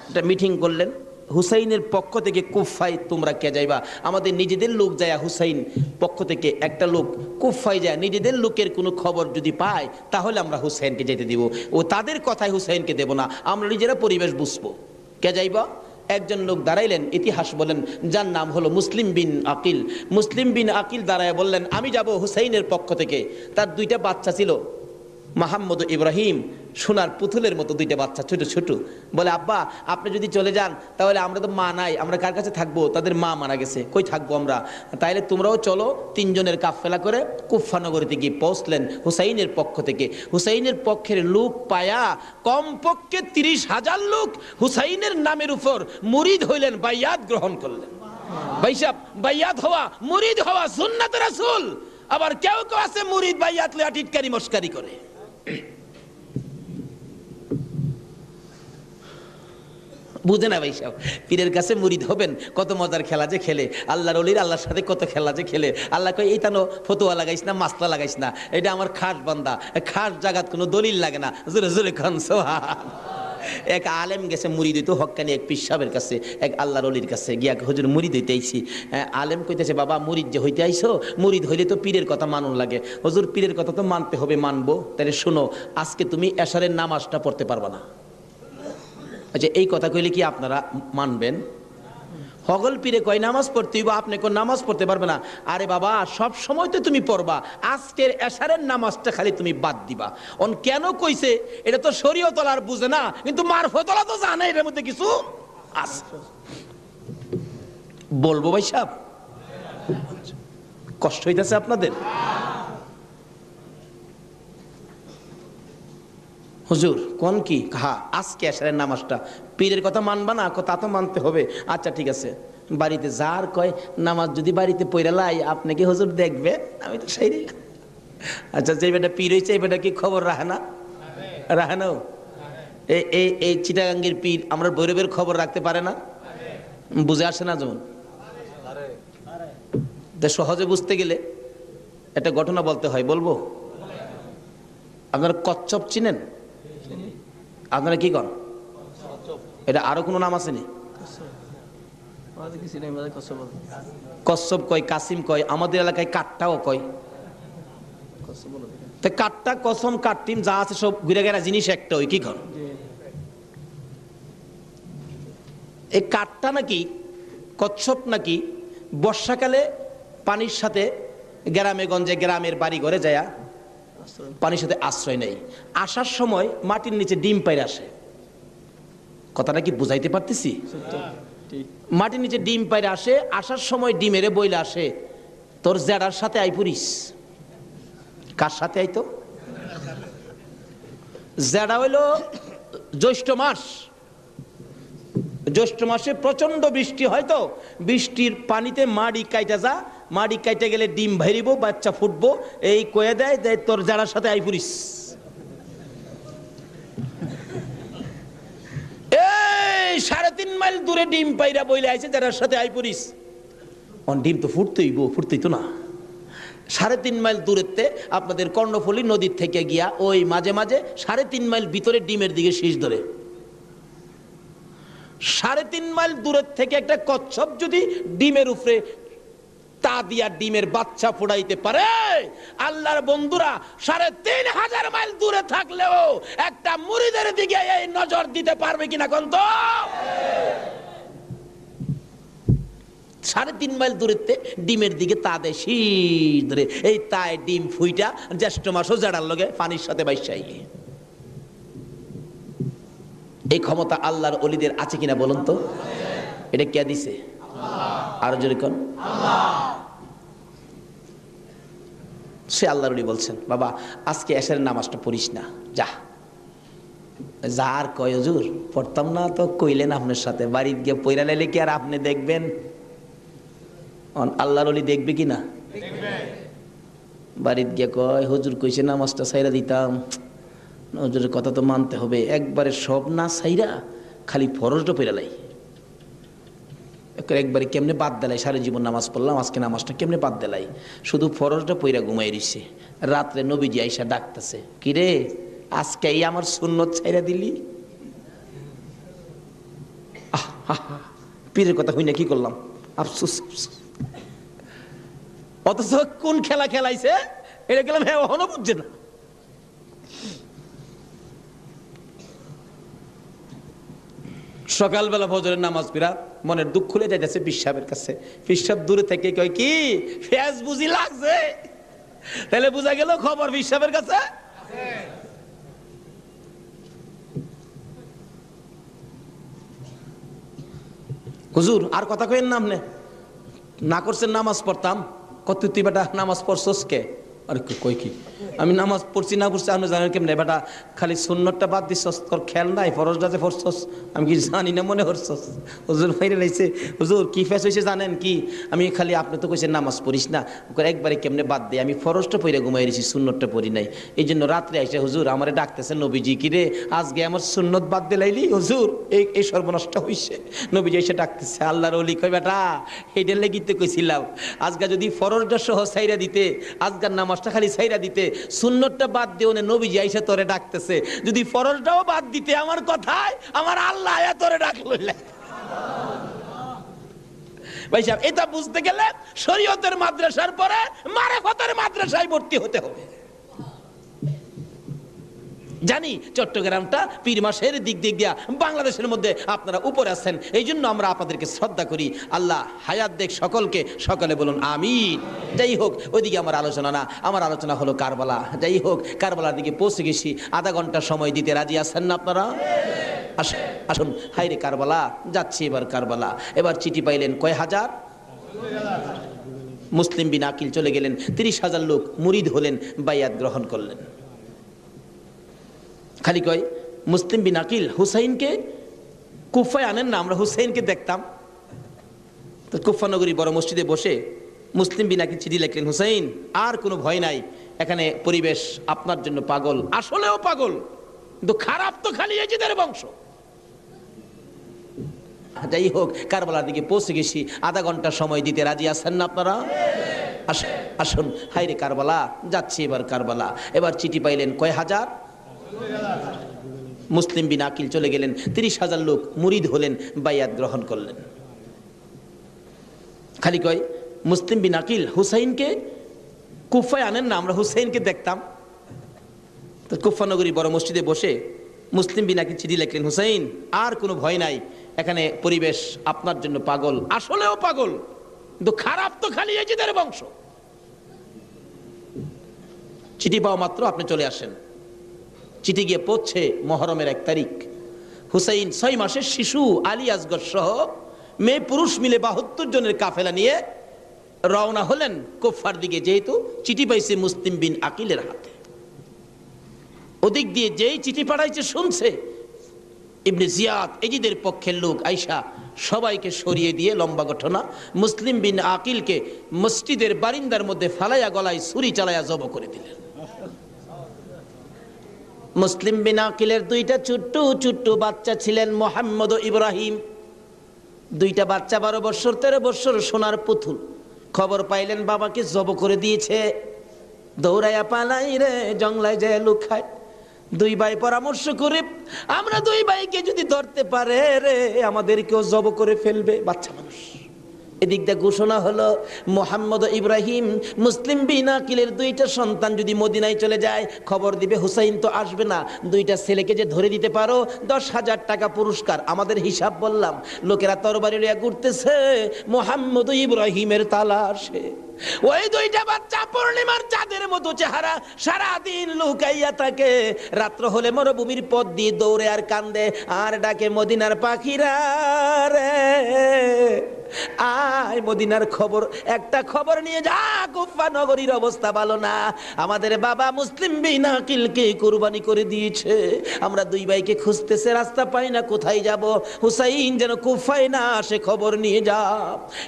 একটা মিটিং করলেন, হুসাইনের পক্ষ থেকে কুফায় তোমরা কে যাইবা? আমাদের নিজেদের লোক যায়, হুসাইন পক্ষ থেকে একটা লোক কুফায় যায়, নিজেদের লোকের কোনো খবর যদি পায় তাহলে আমরা হুসাইনকে যেতে দিব, ও তাদের কথায় হুসাইনকে দেব না, আমরা নিজেরা পরিবেশ বুঝবো। কে যাইবা? একজন লোক দাঁড়াইলেন, ইতিহাস বলেন, যার নাম হলো মুসলিম বিন আকিল। মুসলিম বিন আকিল দাঁড়ায় বললেন, আমি যাব হুসাইনের পক্ষ থেকে। তার দুইটা বাচ্চা ছিল, মাহমুদ ইব্রাহিম, সোনার পুতুলের মতো দুইটা বাচ্চা, ছোট ছোট। বলে আব্বা আপনি যদি চলে যান তাহলে আমরা তো মা নাই, আমরা কার কাছে থাকবো? তাদের মা মারা গেছে, কই থাকবো আমরা, তাইলে তোমরাও চলো। 3 জনের কাফেলা করে কুফা নগরীতে গিয়ে পৌঁছলেন হুসাইনের পক্ষ থেকে। হুসাইনের পক্ষের লোক পায়া কমপক্ষে 30,000 লোক হুসাইনের নামের উপর মুরিদ হইলেন, বাইয়াত গ্রহণ করলেন। ভাইসাব, বাইয়াত হওয়া, মুরিদ হওয়া সুন্নাত রাসূল। আবার কেউ কেউ আছে মুরিদ বাইয়াত লইয়া টিটকারি মস্কারি করে। বুঝে না ভাই সাহেব, পীরের কাছে মুরিদ হবেন, কত মজার খেলা যে খেলে, আল্লাহর ওলির আল্লাহর সাথে কত খেলা যে খেলে। আল্লাহ কয় এই তানো ফতুয়া লাগাইস না, মাসলা লাগাইস না, এটা আমার খাস বান্দা, খাস জাগাত কোনো দলিল লাগে না, জোরে জোরে খান সোহান। এক আলেম গেছে মুরিদ হইতো, হক্কানি এক পীর সাহেবের কাছে, এক আল্লাহর ওলির কাছে গিয়া, হুজুর মুরিদ হইতে আইছি। আলেম কইতেছে, বাবা মুরিদ যে হইতে আইছো, মুরিদ হইলে তো পীরের কথা মানুন লাগে। হুজুর পীরের কথা তো মানতে হবে, মানবো, তাহলে শোনো, আজকে তুমি এশারের নামাজটা পড়তে পারবা না। আচ্ছা এই কথা কইলে কি আপনারা মানবেন? হগল পীরে কয় নামাজ পড়তে হইব, আপনি কোন নামাজ পড়তে পারবে না। আরে বাবা, সব সময় তো তুমি পড়বা, আজকের এশারের নামাজটা খালি তুমি বাদ দিবা। অন কেন কইছে এটা তো শরীয়ত আর বুঝে না, কিন্তু মারফতলা তো জানে এর মধ্যে কিছু আছে। বলবো ভাই সাহেব, কষ্ট হইতেছে আপনাদের? হুজুর কোন কি? হ্যাঁ, আজকে এশারের নামাজটা পীরের কথা মানবা না? তা তো মানতে হবে। আচ্ছা ঠিক আছে, বাড়িতে যার কয় নামাজ যদি বাড়িতে পড়ে লাই আপনি কি হুজুর দেখবে? আমি তো সেই। আচ্ছা, যে বেটা পীর হয়েছে এই বেটা কি খবর রাখে না? রাখে না? এই চিটাগাঙ্গের পীর আমরা ভৈরবের খবর রাখতে পারে না? বুঝে আসে না? যেমন সহজে বুঝতে গেলে একটা ঘটনা বলতে হয়, বলবো? আপনারা কচ্ছপ চিনেন? আপনারা কি করেন? এটা আরো কোনো নাম আছে নি? কচ্ছপ কয়, কাসিম কয়, আমাদের এলাকায় কাট্টাও কয়। কাট্টা, কসম, কাট্টিম যা আছে সব ঘুরে গেরা জিনিস একটা, ওই কি করেন? এই কাট্টা নাকি কচ্ছপ নাকি বর্ষাকালে পানির সাথে গ্রামে গঞ্জে গ্রামের বাড়ি ঘরে যায় পানির সাথে আশ্রয় নেই, আসার সময় মাটির নিচে ডিম পাইরে আসে। কথাটা কি বুঝাইতে পারতেছি? মাটির নিচে ডিম পাইরে আসে, আসার সময় ডিমেরে বইলে আসে তোর জেডার সাথে আই পড়িস। কার সাথে আইতো? জেডা হইল জ্যৈষ্ঠ মাস। জ্যৈষ্ঠ মাসে প্রচন্ড বৃষ্টি হয়, তো বৃষ্টির পানিতে মাড়ি কাইটা যা, মাড়ি কাইটা গেলে ডিম ভাইরিব, বাচ্চা ফুটবো, এই কয়ে দেয় যে তোর যারার সাথে আই পুরিস। এই 3.5 মাইল দূরে ডিম পাইরা বইলে আইছে যারার সাথে আই পুরিস। ডিম তো ফুটতেই তো না। 3.5 মাইল দূরেতে আপনাদের কর্ণফুলী নদীর থেকে গিয়া ওই মাঝে মাঝে 3.5 মাইল ভিতরে ডিমের দিকে শীষ ধরে। 3.5 মাইল দূরের থেকে একটা কচ্ছপ যদি ডিমের উপরে তা দিয়া ডিমের বাচ্চা ফোড়াইতে পারে, আল্লাহর বন্ধুরা 3,500 মাইল দূরে থাকলেও একটা মুরিদের দিকে এই নজর দিতে পারবে কিনা কোন? তো 3.5 মাইল দূরেতে ডিমের দিকে তা দেয় শীষ ধরে, এই তাই ডিম ফুইটা জ্যৈষ্ঠ মাসও জাড়ার লগে পানির সাথে বাইসাই। এই ক্ষমতা আল্লাহর ওলিদের আছে কিনা বলুন তো? এটা কে দিছে? আরো জোরে কোন? সে আল্লাহর ওলি বলছেন, বাবা আজকে এশারের নামাজটা পড়িস না, যা। যার কয় হুজুর পড়তাম না, তো কইলেন আপনার সাথে, বাড়িতে গিয়ে পয়রা লাইলে কি আর আপনি দেখবেন? আল্লাহর ওলি দেখবে কি না? বাড়িতে গিয়ে কয় হুজুর কইছে নামাজটা ছাইরা দিতাম, হুজুরের কথা তো মানতে হবে, একবারে সব না ছাইরা খালি ফরজটা পয়রা লাই। একবারে কেমনে বাদ দিলাই, সারা জীবন নামাজ পড়লাম, আজকে নামাজটা কেমনে বাদ দিলাই, শুধু ফরজটা পয়রা ঘুমাই রইছে। রাত্রে নবীজি আইসা ডাকতেছে, কিরে আজকে এই আমার সুন্নত ছাইরা দিলি? পীরের কথা হই না, কি করলাম, আফসোস। অথচ কোন খেলা খেলাইছে এটা গেলাম, হ্যাঁ এখনো বুঝছে না। সকালবেলা ফজরের নামাজ পড়া মনের দুঃখ খুলে যাইতেছে পীর সাহেবের কাছে। পীর সাহেব দূরে থেকে কয়, কি ফেস বুঝি লাগছে? তাহলে বুঝা গেল খবর পীর সাহেবের কাছে। হুজুর আর কথা কইেন না, আপনি না করছেন নামাজ পড়তাম, কত তুই বেটা নামাজ পড়ছস কে? আরে কই কি আমি নামাজ পড়ছি না পড়ছি আপনি জানেন কেমনে? বেটা খালি সুন্নতটা বাদ দিছস, তোর খেয়াল নাই ফরজটা যে পড়ছস আমি কি জানি না মনে করছস? হুজুর ফাইরে লাইছে। হুজুর কি ফেস হয়েছে জানেন কি? আমি খালি আপনি তো কইছেন নামাজ পড়িস না, একবারে কেমনে বাদ দেয়, আমি ফরজটা পড়ে ঘুমাই রয়েছি, সুন্নতটা পড়ি নাই, এই জন্য রাত্রে আইসে হুজুর আমারে ডাকতেছে নবীজি, কিরে আজকে আমার সুন্নত বাদ দিলাইলি? হুজুর এই সর্বনষ্ট হইছে। নবীজি এসে ডাকতেছে, আল্লাহর ওলি কয় বেটা এইটার লেগিতে কইছিলাম আজকে যদি ফরজটা সহ ছাইরা দিতে, আজকের নামাজটা খালি ছাইরা দিতে, সুন্নতটা বাদ দিও না, নবীজি আইসা তোরে ডাকতেছে, যদি ফরজটাও বাদ দিতে আমার কথায় আমার আল্লাহ আয়া তোরে ডাকলো। ভাই সাহেব এটা বুঝতে গেলে শরীয়তের মাদ্রাসার পরে মারিফতের মাদ্রাসায় ভর্তি হতে হবে। জানি চট্টগ্রামটা পীর মাসের দিক দিয়া বাংলাদেশের মধ্যে আপনারা উপরে আছেন, এই জন্য আমরা আপনাদেরকে শ্রদ্ধা করি। আল্লাহ হায়াত দেখ সকলকে, সকলে বলুন আমিন। যাই হোক, ওইদিকে আমার আলোচনা না, আমার আলোচনা হলো কারবালা। যাই হোক, কারবালার দিকে পৌঁছে গেছি। আধা ঘন্টা সময় দিতে রাজি আছেন না আপনারা? আসুন। হাইরে কারবালা, যাচ্ছি এবার কারবালা। এবার চিঠি পাইলেন কয় হাজার? মুসলিম বিন আকিল চলে গেলেন, 30,000 লোক মুরিদ হলেন, বাইয়াত গ্রহণ করলেন। খালি কয় মুসলিম বিন আকিল হুসাইনকে কুফায় আনেন না, আমরা হুসাইনকে দেখতাম। তো কুফা নগরী বড় মসজিদে বসে মুসলিম বিন আকিল চিঠি লিখলেন, হুসাইন আর কোনো ভয় নাই, এখানে পরিবেশ আপনার জন্য পাগল, আসলেও পাগল, কিন্তু খারাপ তো খালি এজিদের বংশ। যাই হোক, কারবালার দিকে পৌঁছে গেছি। আধা ঘন্টা সময় দিতে রাজি আছেন না আপনারা? আসুন। হাইরে কারবালা, যাচ্ছি এবার কারবালা। এবার চিঠি পাইলেন কয় হাজার? মুসলিম বিন আকিল চলে গেলেন, 30,000 লোক মুরিদ হলেন, বাইয়াত গ্রহণ করলেন। খালি কয় মুসলিম বিন আকিল হুসাইনকে কুফায় আনেন না, আমরা হুসাইনকে দেখতাম। তো কুফা নগরী বড় মসজিদে বসে মুসলিম বিন আকিল চিঠি লিখলেন, হুসাইন আর কোনো ভয় নাই, এখানে পরিবেশ আপনার জন্য পাগল, আসলেও পাগল, কিন্তু খারাপ তো খালি এজিদের বংশ। চিঠি পাওয়া মাত্র আপনি চলে আসেন। চিঠি গিয়ে পৌঁছে মহরমের 1 তারিখ। হুসাইন 6 মাসের শিশু আলী আসগর সহ মেয়ে পুরুষ মিলে 72 জনের কাফেলা নিয়ে রওনা হলেন কুফার দিকে, যেহেতু চিঠি পাইছে মুসলিম বিন আকিলের হাতে। ওদিক দিয়ে যেই চিঠি পাঠাইছে শুনছে, ইবনে জিয়াদ এজিদের পক্ষের লোক আইসা সবাইকে সরিয়ে দিয়ে, লম্বা ঘটনা, মুসলিম বিন আকিলকে মসজিদের বারিন্দার মধ্যে ফালাইয়া গলায় ছুরি চালাইয়া জব করে দিলেন। মুসলিম বিন আকিলের 2টা ছোট্ট বাচ্চা ছিলেন, মোহাম্মদ ও ইব্রাহিম। 2টা বাচ্চা 12 বছর 13 বছর, সোনার পুতুল। খবর পাইলেন বাবাকে জব করে দিয়েছে, দৌড়াইয়া পালাই রে, জঙ্গলায় যায় লুকায়। 2 ভাই পরামর্শ করে, আমরা 2 ভাইকে যদি ধরতে পারে রে, আমাদেরকেও জব করে ফেলবে, বাচ্চা মানুষ। এদিক দিয়ে ঘোষণা হলো, মোহাম্মদ ইব্রাহিম মুসলিম বিন আকিলের 2টা সন্তান যদি মদিনায় চলে যায়, খবর দিবে হুসাইন তো আসবে না, 2টা ছেলেকে যে ধরে দিতে পারো 10,000 টাকা পুরস্কার। আমাদের হিসাব বললাম, লোকেরা তরবারি লইয়া ঘুরতেছে মোহাম্মদ ইব্রাহিমের তালাশে। ওই 2টা বাচ্চা পূর্ণিমার চাঁদের মতো চেহারা, সারাদিন লুকাইয়া থাকে। রাত্র হলে মরুভূমির পথ দিয়ে দৌড়ে আর কান্দে আর ডাকে, মদিনার পাখিরা রে আয়, মদিনার খবর, একটা খবর নিয়ে যা, কুফা নগরীর অবস্থা ভালো না, আমাদের বাবা মুসলিম বিন আকিলকে কুরবানি করে দিয়েছে, আমরা 2 ভাইকে খুঁজতেছে, রাস্তা পাই না, কোথায় যাব, হুসাইন যেন কুফায় না আসে, খবর নিয়ে যা।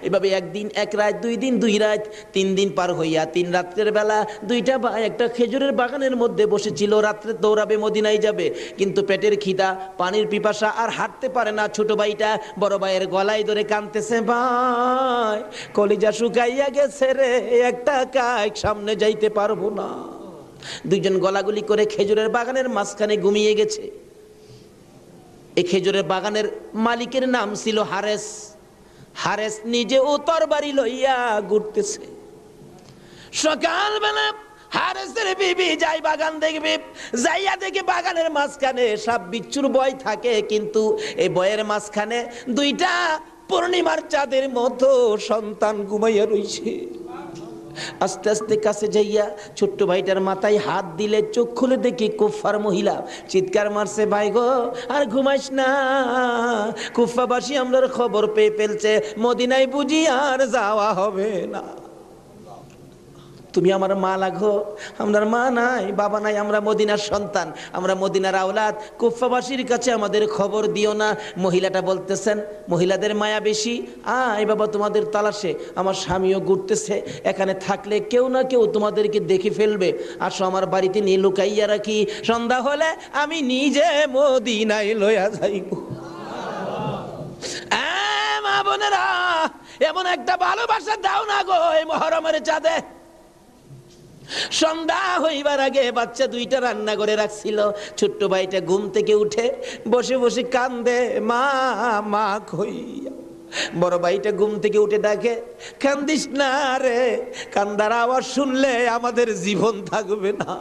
এভাবে 1 দিন 1 রাত, 2 দিন 2 রাত, 3 দিন পার হইয়া 3 রাত্রের বেলা 2টা ভাই একটা খেজুরের বাগানের মধ্যে বসেছিল, রাত্রে দৌড়াবে মদিনায় যাবে, কিন্তু পেটের খিদা, পানির পিপাসা, আর হাঁটতে পারে না। ছোট ভাইটা বড় ভাইয়ের গলায় ধরে কাঁদতেছে, ভাই কলিজা শুকাইয়া গেছে রে, একটা কাজ সামনে যাইতে পারবো না। 2 জন গলাগুলি করে খেজুরের বাগানের মাঝখানে ঘুমিয়ে গেছে। এই খেজুরের বাগানের মালিকের নাম ছিল হারেস। হারেস নিজে ও তরবারি লইয়া ঘুরতেছে। সকালবেলা হারেসের বিবি যাই বাগান দেখবে, যাইয়া দেখে বাগানের মাঝখানে সাপ বিচ্ছুর ভয় থাকে, কিন্তু এই ভয়ের মাঝখানে 2টা পূর্ণিমার চাঁদের মতো সন্তান ঘুমাইয়া রইছে। আস্তে আস্তে কাছে যাইয়া ছোট্ট ভাইটার মাথায় হাত দিলে, চোখ খুলে দেখি কুফার মহিলা, চিৎকার মারছে, ভাই গো আর ঘুমাইস না, কুফাবাসী আমরার খবর পেয়ে ফেলছে, মদিনায় বুঝি আর যাওয়া হবে না। তুমি আমার মা লাগো, আমার মা নাই, বাবা নাই, আমরা মদিনার সন্তান, আমরা মদিনার আওলাদ, কুফাবাসীর কাছে আমাদের খবর দিও না। মহিলাটা বলতেছেন, মহিলাদের মায়া বেশি, আয় বাবা তোমাদের তালাশে, আমার স্বামীও ঘুরতেছে, এখানে থাকলে কেউ না কেউ তোমাদেরকে দেখে ফেলবে, আসো আমার বাড়িতে নিয়ে লুকাইয়া রাখি, সন্ধ্যা হলে আমি নিজে মদিনায় লইয়া যাইব। মা বোনেরা, এমন একটা ভালোবাসা দাও না গো এই মহরমের চাঁদে। সন্ধ্যা হইবার আগে বাচ্চা 2টা রান্না করে রাখছিল। ছোট্ট ভাইটা ঘুম থেকে উঠে বসে বসে কান্দে, মা মা কইয়া। বড় ভাইটা ঘুম থেকে উঠে ডাকে, কান্দিস না রে, কান্দার আওয়াজ শুনলে আমাদের জীবন থাকবে না।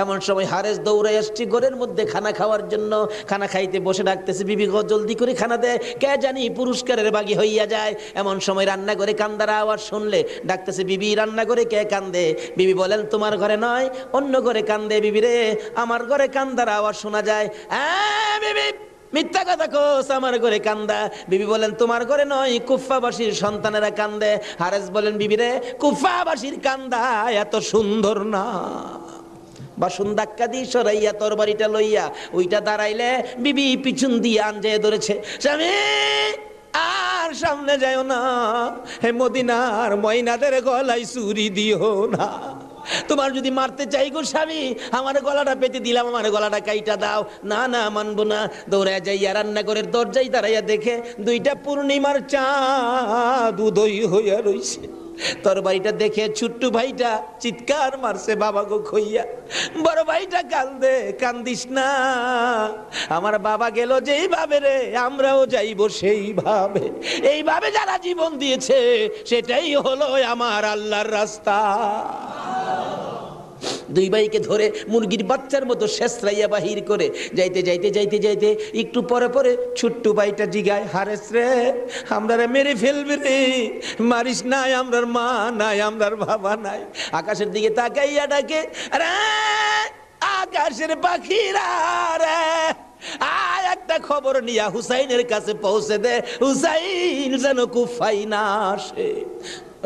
এমন সময় হারেস দৌড়াই আসছে ঘরের মধ্যে খানা খাওয়ার জন্য। খানা খাইতে বসে ডাকতেছে, বিবি গো জলদি করে খানা দে, কে জানি পুরস্কারের বাগি হইয়া যায়। এমন সময় রান্না করে কান্দার আওয়াজ শুনলে ডাকতেছে, বিবি রান্না করে কে কান্দে? বিবি বলেন, তোমার ঘরে নয়, অন্য ঘরে কান্দে। বিবি রে, আমার ঘরে কান্দার আওয়াজ শোনা যায়। বিবি মিথ্যা কথা কোস, আমার ঘরে কান্দা। বিবি বলেন, তোমার ঘরে নয়, কুফাবাসীর সন্তানেরা কান্দে। হারেস বলেন, বিবি রে, কুফাবাসীর কান্দা এত সুন্দর না। বাসন ধাক্কা দিয়ে সরাইয়া তরবারিটা লইয়া ওইটা দাঁড়াইলে বিবি পিছন দিয়ে আঞ্জায় ধরেছে, স্বামী আর সামনে যাও না, হে মদিনার ময়নাদের গলায় চুরি দিও না। তোমার যদি মারতে চাই গো স্বামী, আমার গলাটা পেতে দিলাম, আমার গলাটা কাইটা দাও। না না, মানবো না। দৌড়ায় যাইয়া রান্নাঘরের দরজায় দাঁড়াইয়া দেখে দুইটা পূর্ণিমার চাঁদ উদয় হইয়া রইছে। তরবারিটা দেখে ছোট্ট ভাইটা চিৎকার মারছে, বাবা গো খইয়া। বড় ভাইটা কান্দে, কান্দিস না, আমার বাবা গেল যেইভাবে রে, আমরাও যাইব সেইভাবে। এইভাবে যারা জীবন দিয়েছে সেটাই হলো আমার আল্লাহর রাস্তা। দুই ভাইকে ধরে মুরগির বাচ্চার মতো শেষরাইয়া বাহির করে যাইতে যাইতে যাইতে যাইতে একটু পরে পরে ছোট্ট ভাইটা জিগায়, হারেস রে, আমরারে মেরে ফেলবে রে, মারিস নাই, আমরার মা নাই, আমরার বাবা নাই। আকাশের দিকে তাকাইয়া ডাকে, আরে আকাশের পাখিরা রে, আয় একটা খবর নিয়া হুসাইনের কাছে পৌঁছে দে, হুসাইন যেন কুফাই না আসে।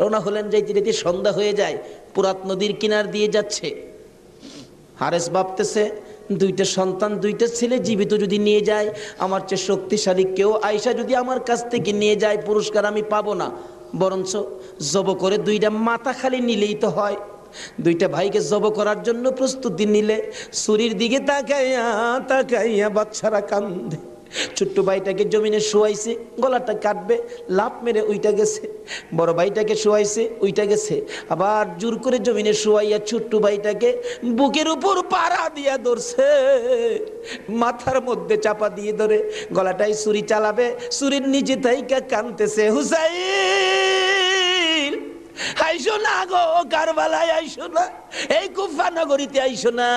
রওনা হলেন, যাইতে যাইতে সন্ধ্যা হয়ে যায়। পুরাত নদীর কিনার দিয়ে যাচ্ছে। হারেস ভাবতেছে, দুইটা সন্তান, দুইটা ছেলে জীবিত যদি নিয়ে যায়, আমার চেয়ে শক্তিশালী কেউ আয়সা যদি আমার কাছ থেকে নিয়ে যায়, পুরস্কার আমি পাবো না, বরঞ্চ জব করে দুইটা মাথা খালি নিলেই তো হয়। দুইটা ভাইকে জব করার জন্য প্রস্তুতি নিলে ছুরির দিকে তাকাইয়া তাকাইয়া বাচ্চারা কান্দে। ছোট্ট ভাইটাকে জমিনে শোয়াইছে, গলাটা কাটবে, লাফ মেরে উইটা গেছে। বড় ভাইটাকে শোয়াইছে, উইটা গেছে। আবার জোর করে জমিনে শোয়াইয়া ছোট্ট ভাইটাকে বুকের উপর পাড়া দিয়া ধরছে, মাথার মধ্যে চাপা দিয়ে ধরে গলাটাই ছুরি চালাবে, ছুরির নিচে তাইকা কানতেছে, হুসাইন আইসো না গো, কারবালায় আইসো না, এই কুফা নগরীতে আইসো না,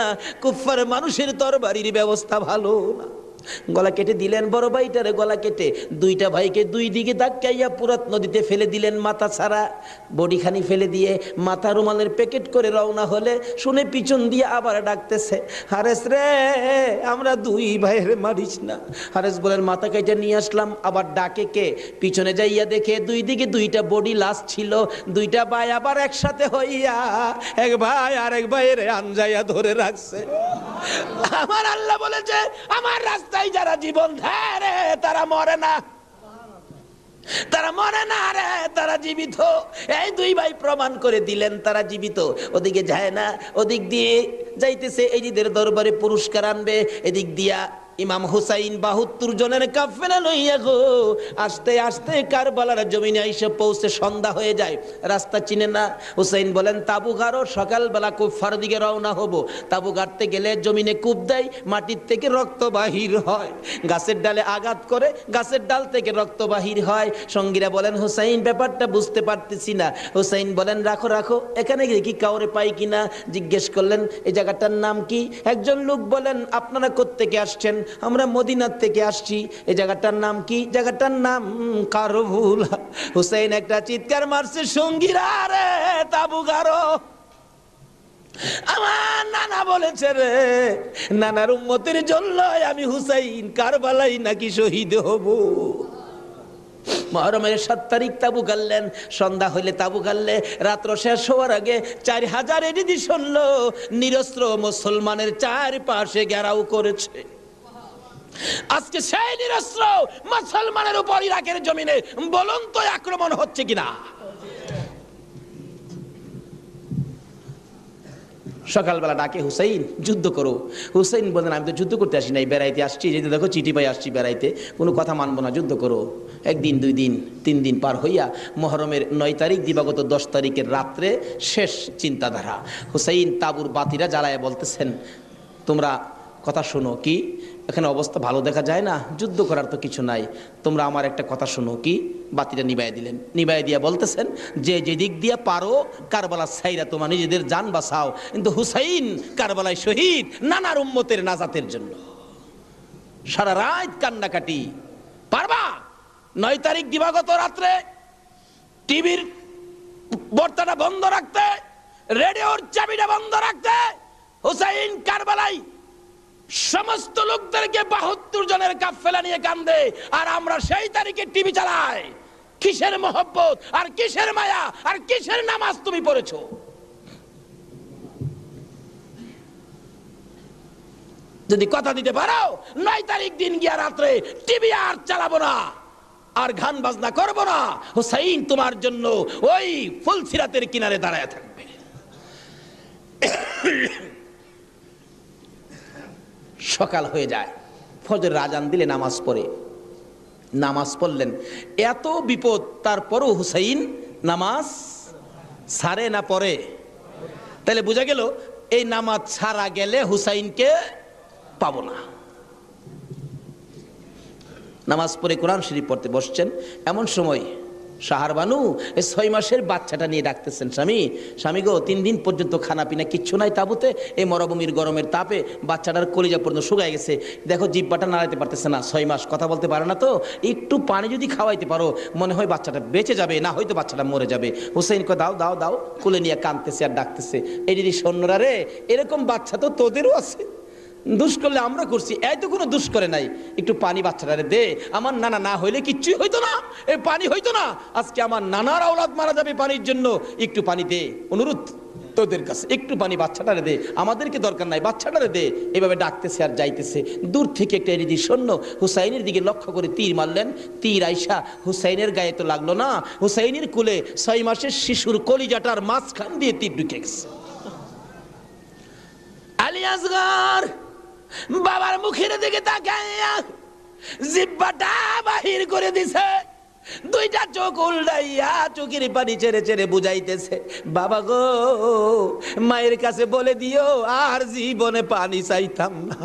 কুফার মানুষের তরবারির ব্যবস্থা ভালো না। গলা কেটে দিলেন বড় ভাইটারে, গলা কেটে দুইটা ভাইকে দুই দিকে ধাক্কাইয়া পুরাত নদীতে ফেলে দিলেন, মাথা ছাড়া বডিখানি ফেলে দিয়ে মাথা রুমালের প্যাকেট করে রওনা হলে শুনে পিছন দিয়ে আবার ডাকতেছে, হারেস রে, আমরা দুই ভাইয়ের মারিস না। হারেস বলেন, মাথা কেটে নিয়ে আসলাম। আবার ডাকে কে? পিছনে যাইয়া দেখে দুই দিকে দুইটা বডি লাশ ছিল। দুইটা ভাই আবার একসাথে হইয়া এক ভাই আর এক ভাইয়ের আনজাইয়া ধরে রাখছে। আমার আল্লাহ বলেছে, আমার রাস্তায় যারা জীবন দেয় রে, তারা মরে না, তারা মরে না রে, তারা জীবিত। এই দুই ভাই প্রমাণ করে দিলেন তারা জীবিত। ওদিকে যায় না, ওদিক দিয়ে যাইতেছে, এজিদের দরবারে পুরস্কার আনবে। এদিক দিয়া ইমাম হুসাইন 72 জনের কাফেলা লইয়া গো আস্তে আস্তে কারবালার জমিনে এসে পৌঁছে সন্ধ্যা হয়ে যায়। রাস্তা চিনে না। হুসাইন বলেন, তাবু গাড়ো, সকালবেলা কুফার দিকে রওনা হব। তাবু গাড়তে গেলে জমিনে কূপ দেয়, মাটির থেকে রক্ত বাহির হয়। গাছের ডালে আঘাত করে, গাছের ডাল থেকে রক্ত বাহির হয়। সঙ্গীরা বলেন, হুসাইন ব্যাপারটা বুঝতে পারতেছি না। হুসাইন বলেন, রাখো রাখো, এখানে গিয়ে কি কাউরে পাই কিনা জিজ্ঞেস করলেন, এই জায়গাটার নাম কি? একজন লোক বলেন, আপনারা কোত্থেকে আসছেন? আমরা মদিনার থেকে আসছি। এই জায়গাটার নাম কি? জায়গাটার নাম কারবুলা। হুসাইন একটা চিৎকার মারছে, সঙ্গীরা রে, তাবু গাড়ো। আমার নানা বলেছে রে, নানার উম্মতের জন্য আমি হুসাইন কারবালাই নাকি শহীদ হব। মুহররমের 7 তারিখ তাবু গাড়লেন। সন্ধ্যা হইলে তাবু গাড়লে রাত্র শেষ হওয়ার আগে 4000 এডিশন নিরস্ত্র মুসলমানের চারপাশে ঘেরাও করেছে। আজকে সেই নিরস্ত্র মুসলমানের উপর ইরাকের জমিনে বলন্ত আক্রমণ হচ্ছে কিনা? সকালবেলা ডাকে, হুসাইন যুদ্ধ করো। হুসাইন বলেন, আমি তো যুদ্ধ করতে আসি নাই, বেড়াইতে আসছি। যেতে দেখো চিঠি পাই আসছি বেড়াইতে, কোনো কথা মানবো না, যুদ্ধ করো। একদিন, 2 দিন, 3 দিন পার হইয়া মুহররমের 9 তারিখ দিবাগত 10 তারিখের রাত্রে শেষ চিন্তাধারা। হুসাইন তাবুর বাতিরা জ্বালায় বলতেছেন, তোমরা কথা শোনো। কি? এখানে অবস্থা ভালো দেখা যায় না, যুদ্ধ করার তো কিছু নাই, তোমরা আমার একটা কথা শোনো। কি? বাতিটা নিবাই দিলেন। নিবাই দিয়া বলতেছেন যে যেদিক দিয়া পারো কারবালা ছাইরা তোমার নিজেদের জান বাঁচাও, কিন্তু হুসাইন কারবালায় শহীদ নানার উম্মতের নাজাতের জন্য। সারা রাত কান্নাকাটি। পারবা? 9 তারিখ দিবাগত রাত্রে টিভির বর্তাটা বন্ধ রাখতে, রেডিওর চাবিটা বন্ধ রাখতে, হুসাইন কারবালায় সমস্ত লোকদেরকে 72 জনের কাফেলা নিয়ে কান্দে, আর আমরা সেই তারিখে টিভি চালাই। কিসের মহব্বত আর কিসের মায়া আর কিসের নামাজ তুমি পড়েছো? যদি কথা দিতে পারো 9 তারিখ দিন গিয়া রাত্রে টিভি আর চালাবো না, আর গান বাজনা করবো না, হুসাইন তোমার জন্য ওই ফুলসিরাতের কিনারে দাঁড়ায় থাকবে। সকাল হয়ে যায়, ফজর আজান দিলে নামাজ পড়ে, নামাজ পড়লেন। এত বিপদ তারপরও হুসাইন নামাজ ছাড়ে না পড়ে। তাহলে বোঝা গেল এই নামাজ ছাড়া গেলে হুসাইনকে পাবো না। নামাজ পড়ে কোরআন শরীফ পড়তে বসছেন, এমন সময় শাহরবানু এই 6 মাসের বাচ্চাটা নিয়ে ডাকতেছেন, স্বামী স্বামী গো, 3 দিন পর্যন্ত খানা পিনা কিচ্ছু নাই তাবুতে, এই মরুভূমির গরমের তাপে বাচ্চাটার কলিজা পর্যন্ত শুকায় গেছে, দেখো জিহ্বাটা নাড়াইতে পারতেছে না, 6 মাস কথা বলতে পারে না, তো একটু পানি যদি খাওয়াইতে পারো মনে হয় বাচ্চাটা বেঁচে যাবে, না হয়তো বাচ্চাটা মরে যাবে। হুসাইন কয় দাও দাও দাও, কোলে নিয়ে কাঁদতেছে আর ডাকতেছে, এই দিদি সৈন্যরা রে, এরকম বাচ্চা তো তোদেরও আছে, দুষ করলে আমরা করছি, এই তো কোনো দুষ করে নাই, একটু পানি বাচ্চাটারে দে, আমার নানা না হইলে কিচ্ছুই হইতো না, এই পানি হইতো না, আজকে আমার নানার আওলাদ মারা যাবে পানির জন্য, একটু পানি দে, অনুরোধ তোদের কাছে, একটু পানি বাচ্চাটারে দে, আমাদেরকে দরকার নাই, বাচ্চাটারে দে। এভাবে ডাকতেছে আর যাইতেছে। দূর থেকে একটা এরিদি সৈন্য হুসাইনের দিকে লক্ষ্য করে তীর মারলেন, তীর আইসা হুসাইনের গায়ে তো লাগলো না, হুসাইনের কোলে 6 মাসের শিশুর কলিজাটার মাঝখান দিয়ে তীর ঢুকে গেছে। আলী আসগর বাবার মুখের দিকে তাকাইয়া জিহ্বাটা বাহির করে দিছে, 2টা চোখ উল্টাইয়া চোখের পানি ছেড়ে ছেড়ে বুঝাইতেছে, বাবা গো মায়ের কাছে বলে দিও আর জীবনে পানি চাইতাম না।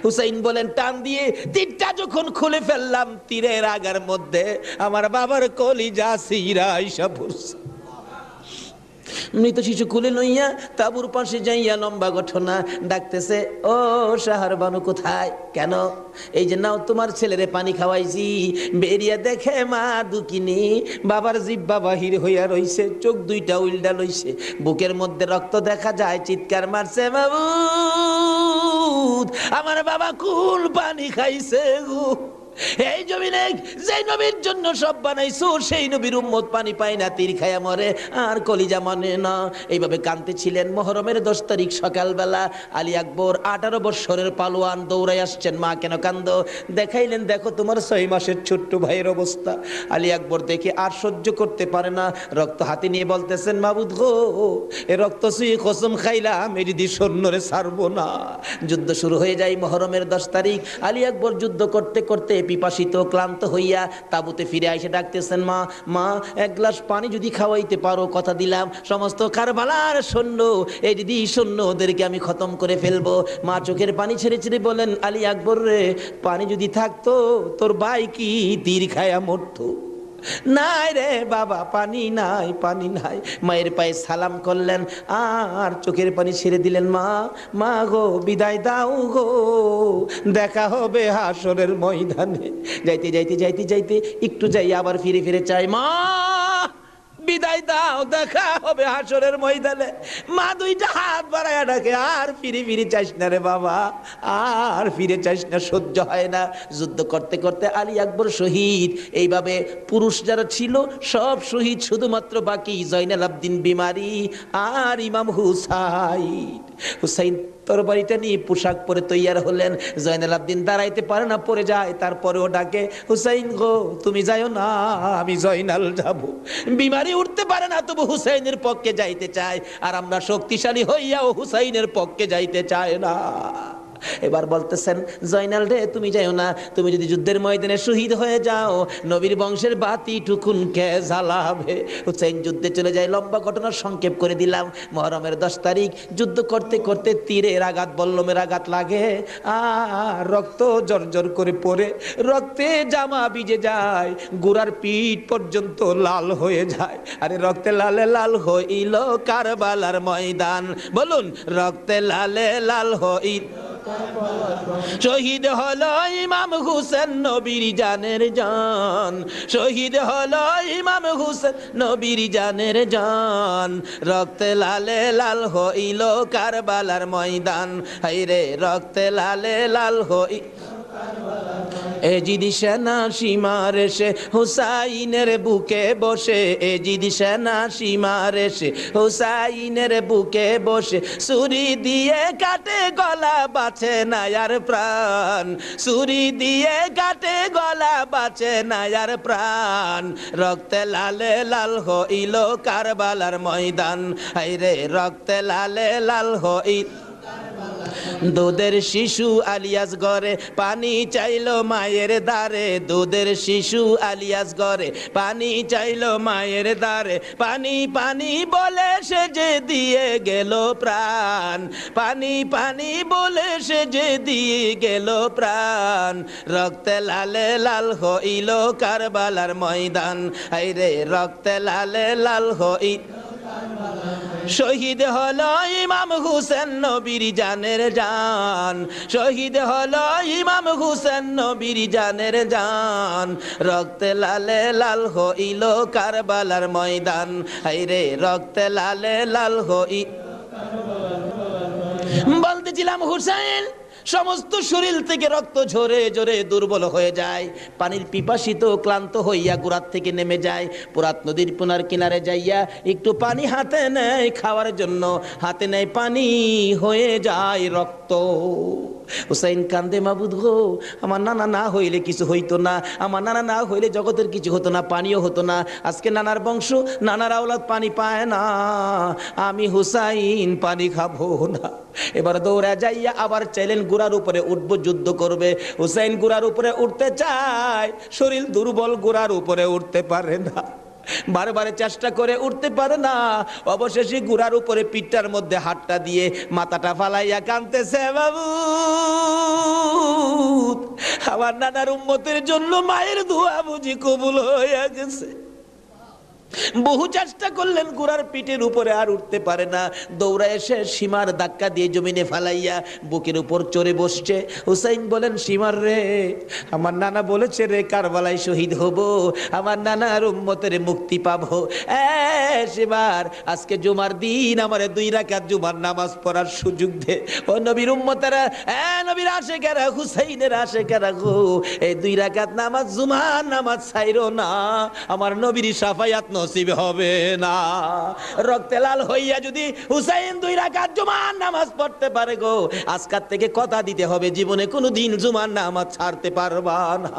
হুসাইন বলেন টান দিয়ে তীরটা যখন খুলে ফেললাম, তীরের আগার মধ্যে আমার বাবার কলিজা সিরা আইসা পড়ছে। মৃত শিশু কুলে লইয়া তাবুর পাশে যাইয়া লম্বা ঘটনা ডাকতেছে, ও শাহরবানু কোথায়? কেন? এই যে নাও তোমার ছেলেরে পানি খাওয়াইছি, বেরিয়ে দেখে মা দুকিনি বাবার জিহ্বা বাহির হইয়া রইছে, চোখ 2টা উল্টা লইছে, বুকের মধ্যে রক্ত দেখা যায়, চিৎকার মারছে, মাবুদ আমার বাবা কুল পানি খাইছে গো। এই জমিনে যে নবীর জন্য সব বানাইছো সেই নবীর উম্মত পানি পায় না, তীর খায়া মরে আর কলিজা মানে না। এইভাবে কাঁদতেছিলেন। মুহররমের 10 তারিখ সকালবেলা আলী আকবর 18 বৎসরের পালোয়ান দৌড়াই আসছেন। মা কেন কান্দো? দেখাইলেন দেখো তোমার 6 মাসের ছোট্ট ভাইয়ের অবস্থা। আলী আকবর দেখে আর সহ্য করতে পারে না, রক্ত হাতে নিয়ে বলতেছেন, মাবুদ গো এ রক্ত ছুঁয়ে কসম খাইলাম এটি দিয়ে সৈন্যরে ছাড়বো না। যুদ্ধ শুরু হয়ে যায় মুহররমের 10 তারিখ। আলী আকবর যুদ্ধ করতে করতে পিপাসিত ক্লান্ত হইয়া তাবুতে ফিরে এসে ডাকতেছেন, মা মা 1 গ্লাস পানি যদি খাওয়াইতে পারো কথা দিলাম সমস্ত কারবালার সৈন্য এই দিদি সৈন্য ওদেরকে আমি খতম করে ফেলবো। মা চোখের পানি ছেড়ে ছেড়ে বলেন, আলী আকবর রে পানি যদি থাকতো তোর ভাই কি তীর খায়া মরতো? নাই রে বাবা, পানি নাই, পানি নাই। মায়ের পায়ে সালাম করলেন আর চোখের পানি ছেড়ে দিলেন। মা মা গো বিদায় দাও গো, দেখা হবে হাসরের ময়দানে। যাইতে যাইতে যাইতে যাইতে একটু যাই আবার ফিরে ফিরে চাই, মা বিদায় দাও, দেখা হবে হাসরের ময়দানে। মা 2টা হাত বাড়ায় ডাকে, আর ফিরে ফিরে চাইস না রে বাবা, আর ফিরে চাইস না, সহ্য হয় না। যুদ্ধ করতে করতে আলী আকবর শহীদ। এইভাবে পুরুষ যারা ছিল সব শহীদ, শুধুমাত্র বাকি জয়নাল আবদিন বিমারি আর ইমাম হুসাইন। হুসাইন তরবারিটা নিয়ে পোশাক পরে তৈয়ার হলেন। জয়নাল আবদিন দাঁড়াইতে পারে না, পড়ে যায়, তারপরেও ডাকে, হুসাইন গো তুমি যাইও না, আমি জয়নাল যাব। বিমারি উঠতে পারে না, তবু হুসাইনের পক্ষে যাইতে চায়, আর আমরা শক্তিশালী হইয়াও হুসাইনের পক্ষে যাইতে চায় না। এবার বলতেছেন, জয়নাল রে তুমি যাও না, তুমি যদি যুদ্ধের ময়দানে শহীদ হয়ে যাও নবীর বংশের বাতি টুকুন কে জ্বালাবে। হুসাইন যুদ্ধে চলে যায়। লম্বা ঘটনার সংক্ষেপ করে দিলাম। মুহররমের 10 তারিখ যুদ্ধ করতে করতে তীরের আঘাত, বল্লমের আঘাত লাগে, আর রক্ত জর্জর করে পড়ে, রক্তে জামা ভিজে যায়, গোড়ার পিঠ পর্যন্ত লাল হয়ে যায়। আরে রক্তে লালে লাল হইল কারবালার ময়দান, বলুন রক্তে লালে লাল হইল। শহীদ হলো ইমাম হুসেন নবীর জানের জান, শহীদ হলো ইমাম হুসেন নবীর জানের জান, রক্তে লালে লাল হইল কারবালার ময়দান, হায়রে রক্তে লালে লাল হই। এজিদি সেনা সীমার এসে হুসাইনের বুকে বসে, এজিদি সেনা সীমার এসে হুসাইনের বুকে বসে, ছুরি দিয়ে কাটে গলা বাঁচে না আর প্রাণ, ছুরি দিয়ে কাটে গলা বাঁচে না আর প্রাণ, রক্তে লালে লাল হইল কারবালার ময়দান, হায়রে রক্তে লালে লাল হইল। দুধের শিশু আলিয়াস ঘরে পানি চাইলো মায়ের দ্বারে, দুধের শিশু আলিয়াস ঘরে পানি চাইলো মায়ের দ্বারে, পানি পানি বলে সে যে দিয়ে গেল প্রাণ, পানি পানি বলে সে যে দিয়ে গেল প্রাণ, রক্তে লালে লাল হইল কারবালার ময়দান, হায়রে রক্তে লালে লাল হইল। শহীদ হলো ইমাম হুসেন নবীর জানের জান, শহীদ হলো ইমাম হুসেন নবীর জানের জান, রক্তে লালে লাল হইল কারবালার ময়দান, হায়রে রক্তে লালে লাল হইল। বলতেছিলাম হুসাইন সমস্ত শরীর থেকে রক্ত ঝরে ঝরে দুর্বল হয়ে যায়, পানির পিপাসিত ক্লান্ত হইয়া গোড়ার থেকে নেমে যায়, পুরাত নদীর পুনার কিনারে যাইয়া একটু পানি হাতে নেয় খাওয়ার জন্য, হাতে নেয় পানি হয়ে যায় রক্ত। হুসাইন কান্দে, মাবুদ গো আমার নানা না হইলে কিছু হইতো না, আমার নানা না হইলে জগতের কিছু হতো না, পানিও হতো না, আজকে নানার বংশ নানার আওলাদ পানি পায় না, আমি হুসাইন পানি খাবো না। এবার দৌড়া যাইয়া আবার চাইলেন গোড়ার উপরে উঠবো, যুদ্ধ করবে। হুসাইন গোড়ার উপরে উঠতে চায়, শরীর দুর্বল, গোড়ার উপরে উঠতে পারে না, বারবার চেষ্টা করে উঠতে পারে না, অবশেষে গোড়ার উপরে পিঠটার মধ্যে হাতটা দিয়ে মাথাটা ফালাইয়া কাঁদতেছে, বাবু আমার নানার উম্মতের জন্য মায়ের দোয়া বুঝি কবুল হয়ে গেছে। বহু চেষ্টা করলেন, গোড়ার পিঠের উপরে আর উঠতে পারে না, দৌড়া এসে সীমার ধাক্কা দিয়ে জমিনে ফালাইয়া বুকের উপর চড়ে বসছে। হুসাইন বলেন, সীমার রে আমার নানা বলেছে রে কারবালায় শহীদ হব, আমার নানার উম্মতের মুক্তি পাবো, সীমার আজকে জুমার দিন আমার 2 রাকাত জুমার নামাজ পড়ার সুযোগ দে। ও নবীর উম্মতেরা, নবীর আশেকেরা, হুসাইনের আশেকেরা গো, এই 2 রাকাত নামাজ জুমার নামাজ ছাইরো না, আমার নবীর শাফায়াত নসিব হবে না। রক্তে লাল হইয়া যদি হুসাইন 2 রাকাত জুমার নামাজ পড়তে পারে গো, আজকাল থেকে কথা দিতে হবে জীবনে কোনোদিন জুমার নামাজ ছাড়তে পারবা না।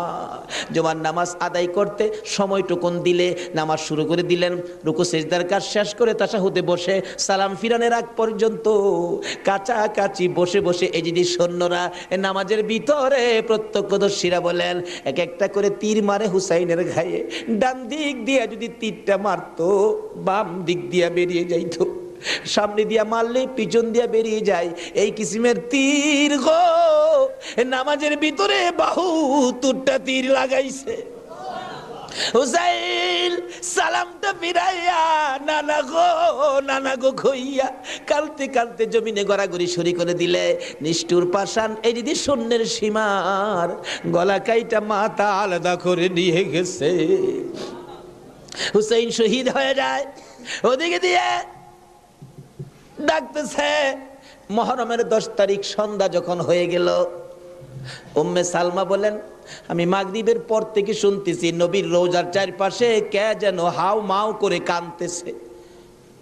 জুমার নামাজ আদায় করতে সময়টুকুন দিলে নামাজ শুরু করে দিলেন, রুকু সিজদার কাজ শেষ করে তাশাহুদে বসে সালাম ফিরানের আগ পর্যন্ত কাছাকাছি বসে বসে এই যদি সৈন্যরা নামাজের ভিতরে প্রত্যক্ষদর্শীরা বলেন এক একটা করে তীর মারে হুসাইনের গায়ে, ডান দিক দিয়ে যদি তীরটা মারতো বাম দিক দিয়া বেরিয়ে যাইতো, সামনে দিয়া মারলে পিছন দিয়া বেরিয়ে যায়, এই কিসিমের তীর গো নামাজের ভিতরে বাহুতুরটা তীর লাগাইছে। হুসাইন সালামটা ফিরাইয়া নানা গো কইয়া কালতে কালতে জমিনে গড়াগড়ি সরি করে দিলে, নিষ্ঠুর পাষাণ এই দিদি সৈন্যের সীমার গলা কাইটা মাথা আলাদা করে নিয়ে গেছে। হুসাইন শহীদ হয়ে যায়, ওদিকে দিয়ে ডাকতেছে। মুহররমের 10 তারিখ সন্ধ্যা যখন হয়ে গেল, উম্মে সালমা বলেন আমি মাগরিবের পর থেকে শুনতেছি নবীর রওজার চারপাশে কে যেন হাউ মাউ করে কাঁদতেছে।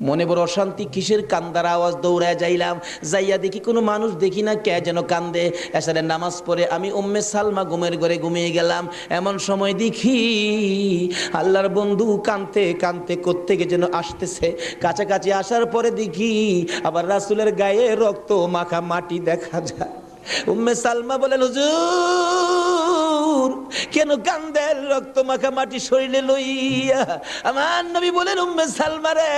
মনে বড় অশান্তি, কিসের কান্দার আওয়াজ? দৌড়ায় যাইলাম, যাইয়া দেখি কোনো মানুষ দেখি না, কে যেন কান্দে। এসারের নামাজ পড়ে আমি উম্মে সালমা ঘুমের ঘরে ঘুমিয়ে গেলাম, এমন সময় দেখি আল্লাহর বন্ধু কাঁদতে কাঁদতে কোত্থেকে যেন আসতেছে। কাছাকাছি আসার পরে দেখি আবার রাসূলের গায়ে রক্ত মাখা মাটি দেখা যায়। উম্মে সালমা বলেন, হুজুর কেন কান্দেন রক্ত মাখা মাটি শরীরে লইয়া? আমার নবী বলেন, উম্মে সালমা রে,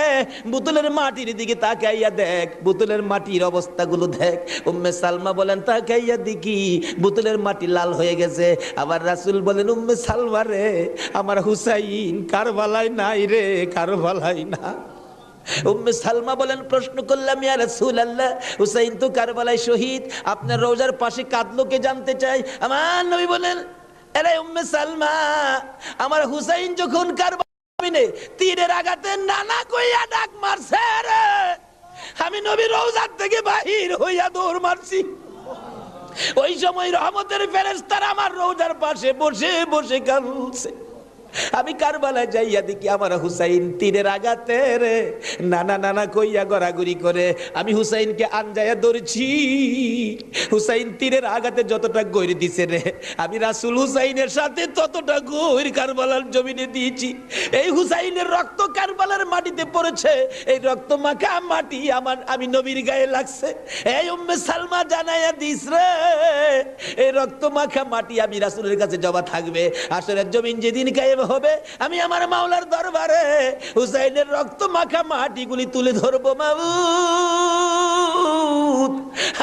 বোতলের মাটির দিকে তাকাইয়া দেখ, বোতলের মাটির অবস্থাগুলো দেখ। উম্মে সালমা বলেন, তাকাইয়া দেখি বোতলের মাটি লাল হয়ে গেছে। আবার রাসূল বলেন, উম্মে সালমা রে, আমার হুসাইন কারবালায় নাই রে, কারবালায় না। উম্মে সালমা বলেন, প্রশ্ন করলাম, ইয়া রাসূলুল্লাহ, হুসাইন তো কারবালায় শহীদ, আপনার রওজার পাশে কাঁদলো কে জানতে চাই। আমার নবী বলেন, আরে উম্মে সালমা, আমার হুসাইন যখন কারবালায় তীরের আঘাতে নানা কইয়া ডাক মারছে রে, আমি নবী রওজার থেকে বাহির হইয়া দৌড় মারছি। ওই সময় রহমতের ফেরেশতারা আমার রওজার পাশে বসে বসে কাঁদছে। আমি কারবালায় যাইয়া দেখি আমার হুসাইন তীরের আঘাতে রে নানা নানা কইয়া গড়াগড়ি করে। আমি হুসাইনকে আনজাইয়া ধরছি। হুসাইন তীরের আঘাতে যতটা গৈর দিছে রে, আমি রাসূল হুসাইনের সাথে ততটা গৈর কারবালার জমিনে দিয়েছি। এই হুসাইনের রক্ত কারবালার মাটিতে পড়েছে, এই রক্ত মাখা মাটি আমি নবীর গায়ে লাগছে। এই উম্মে সালমা জানাইয়া দিস রে, এই রক্ত মাখা মাটি আমি রাসূলের কাছে জমা থাকবে। আসরের জমিন যেদিন গায়ে হবে, আমি আমার মাওলার দরবারে হুসাইনের রক্ত মাখা মাটিগুলি তুলে ধরবো। মাবুদ,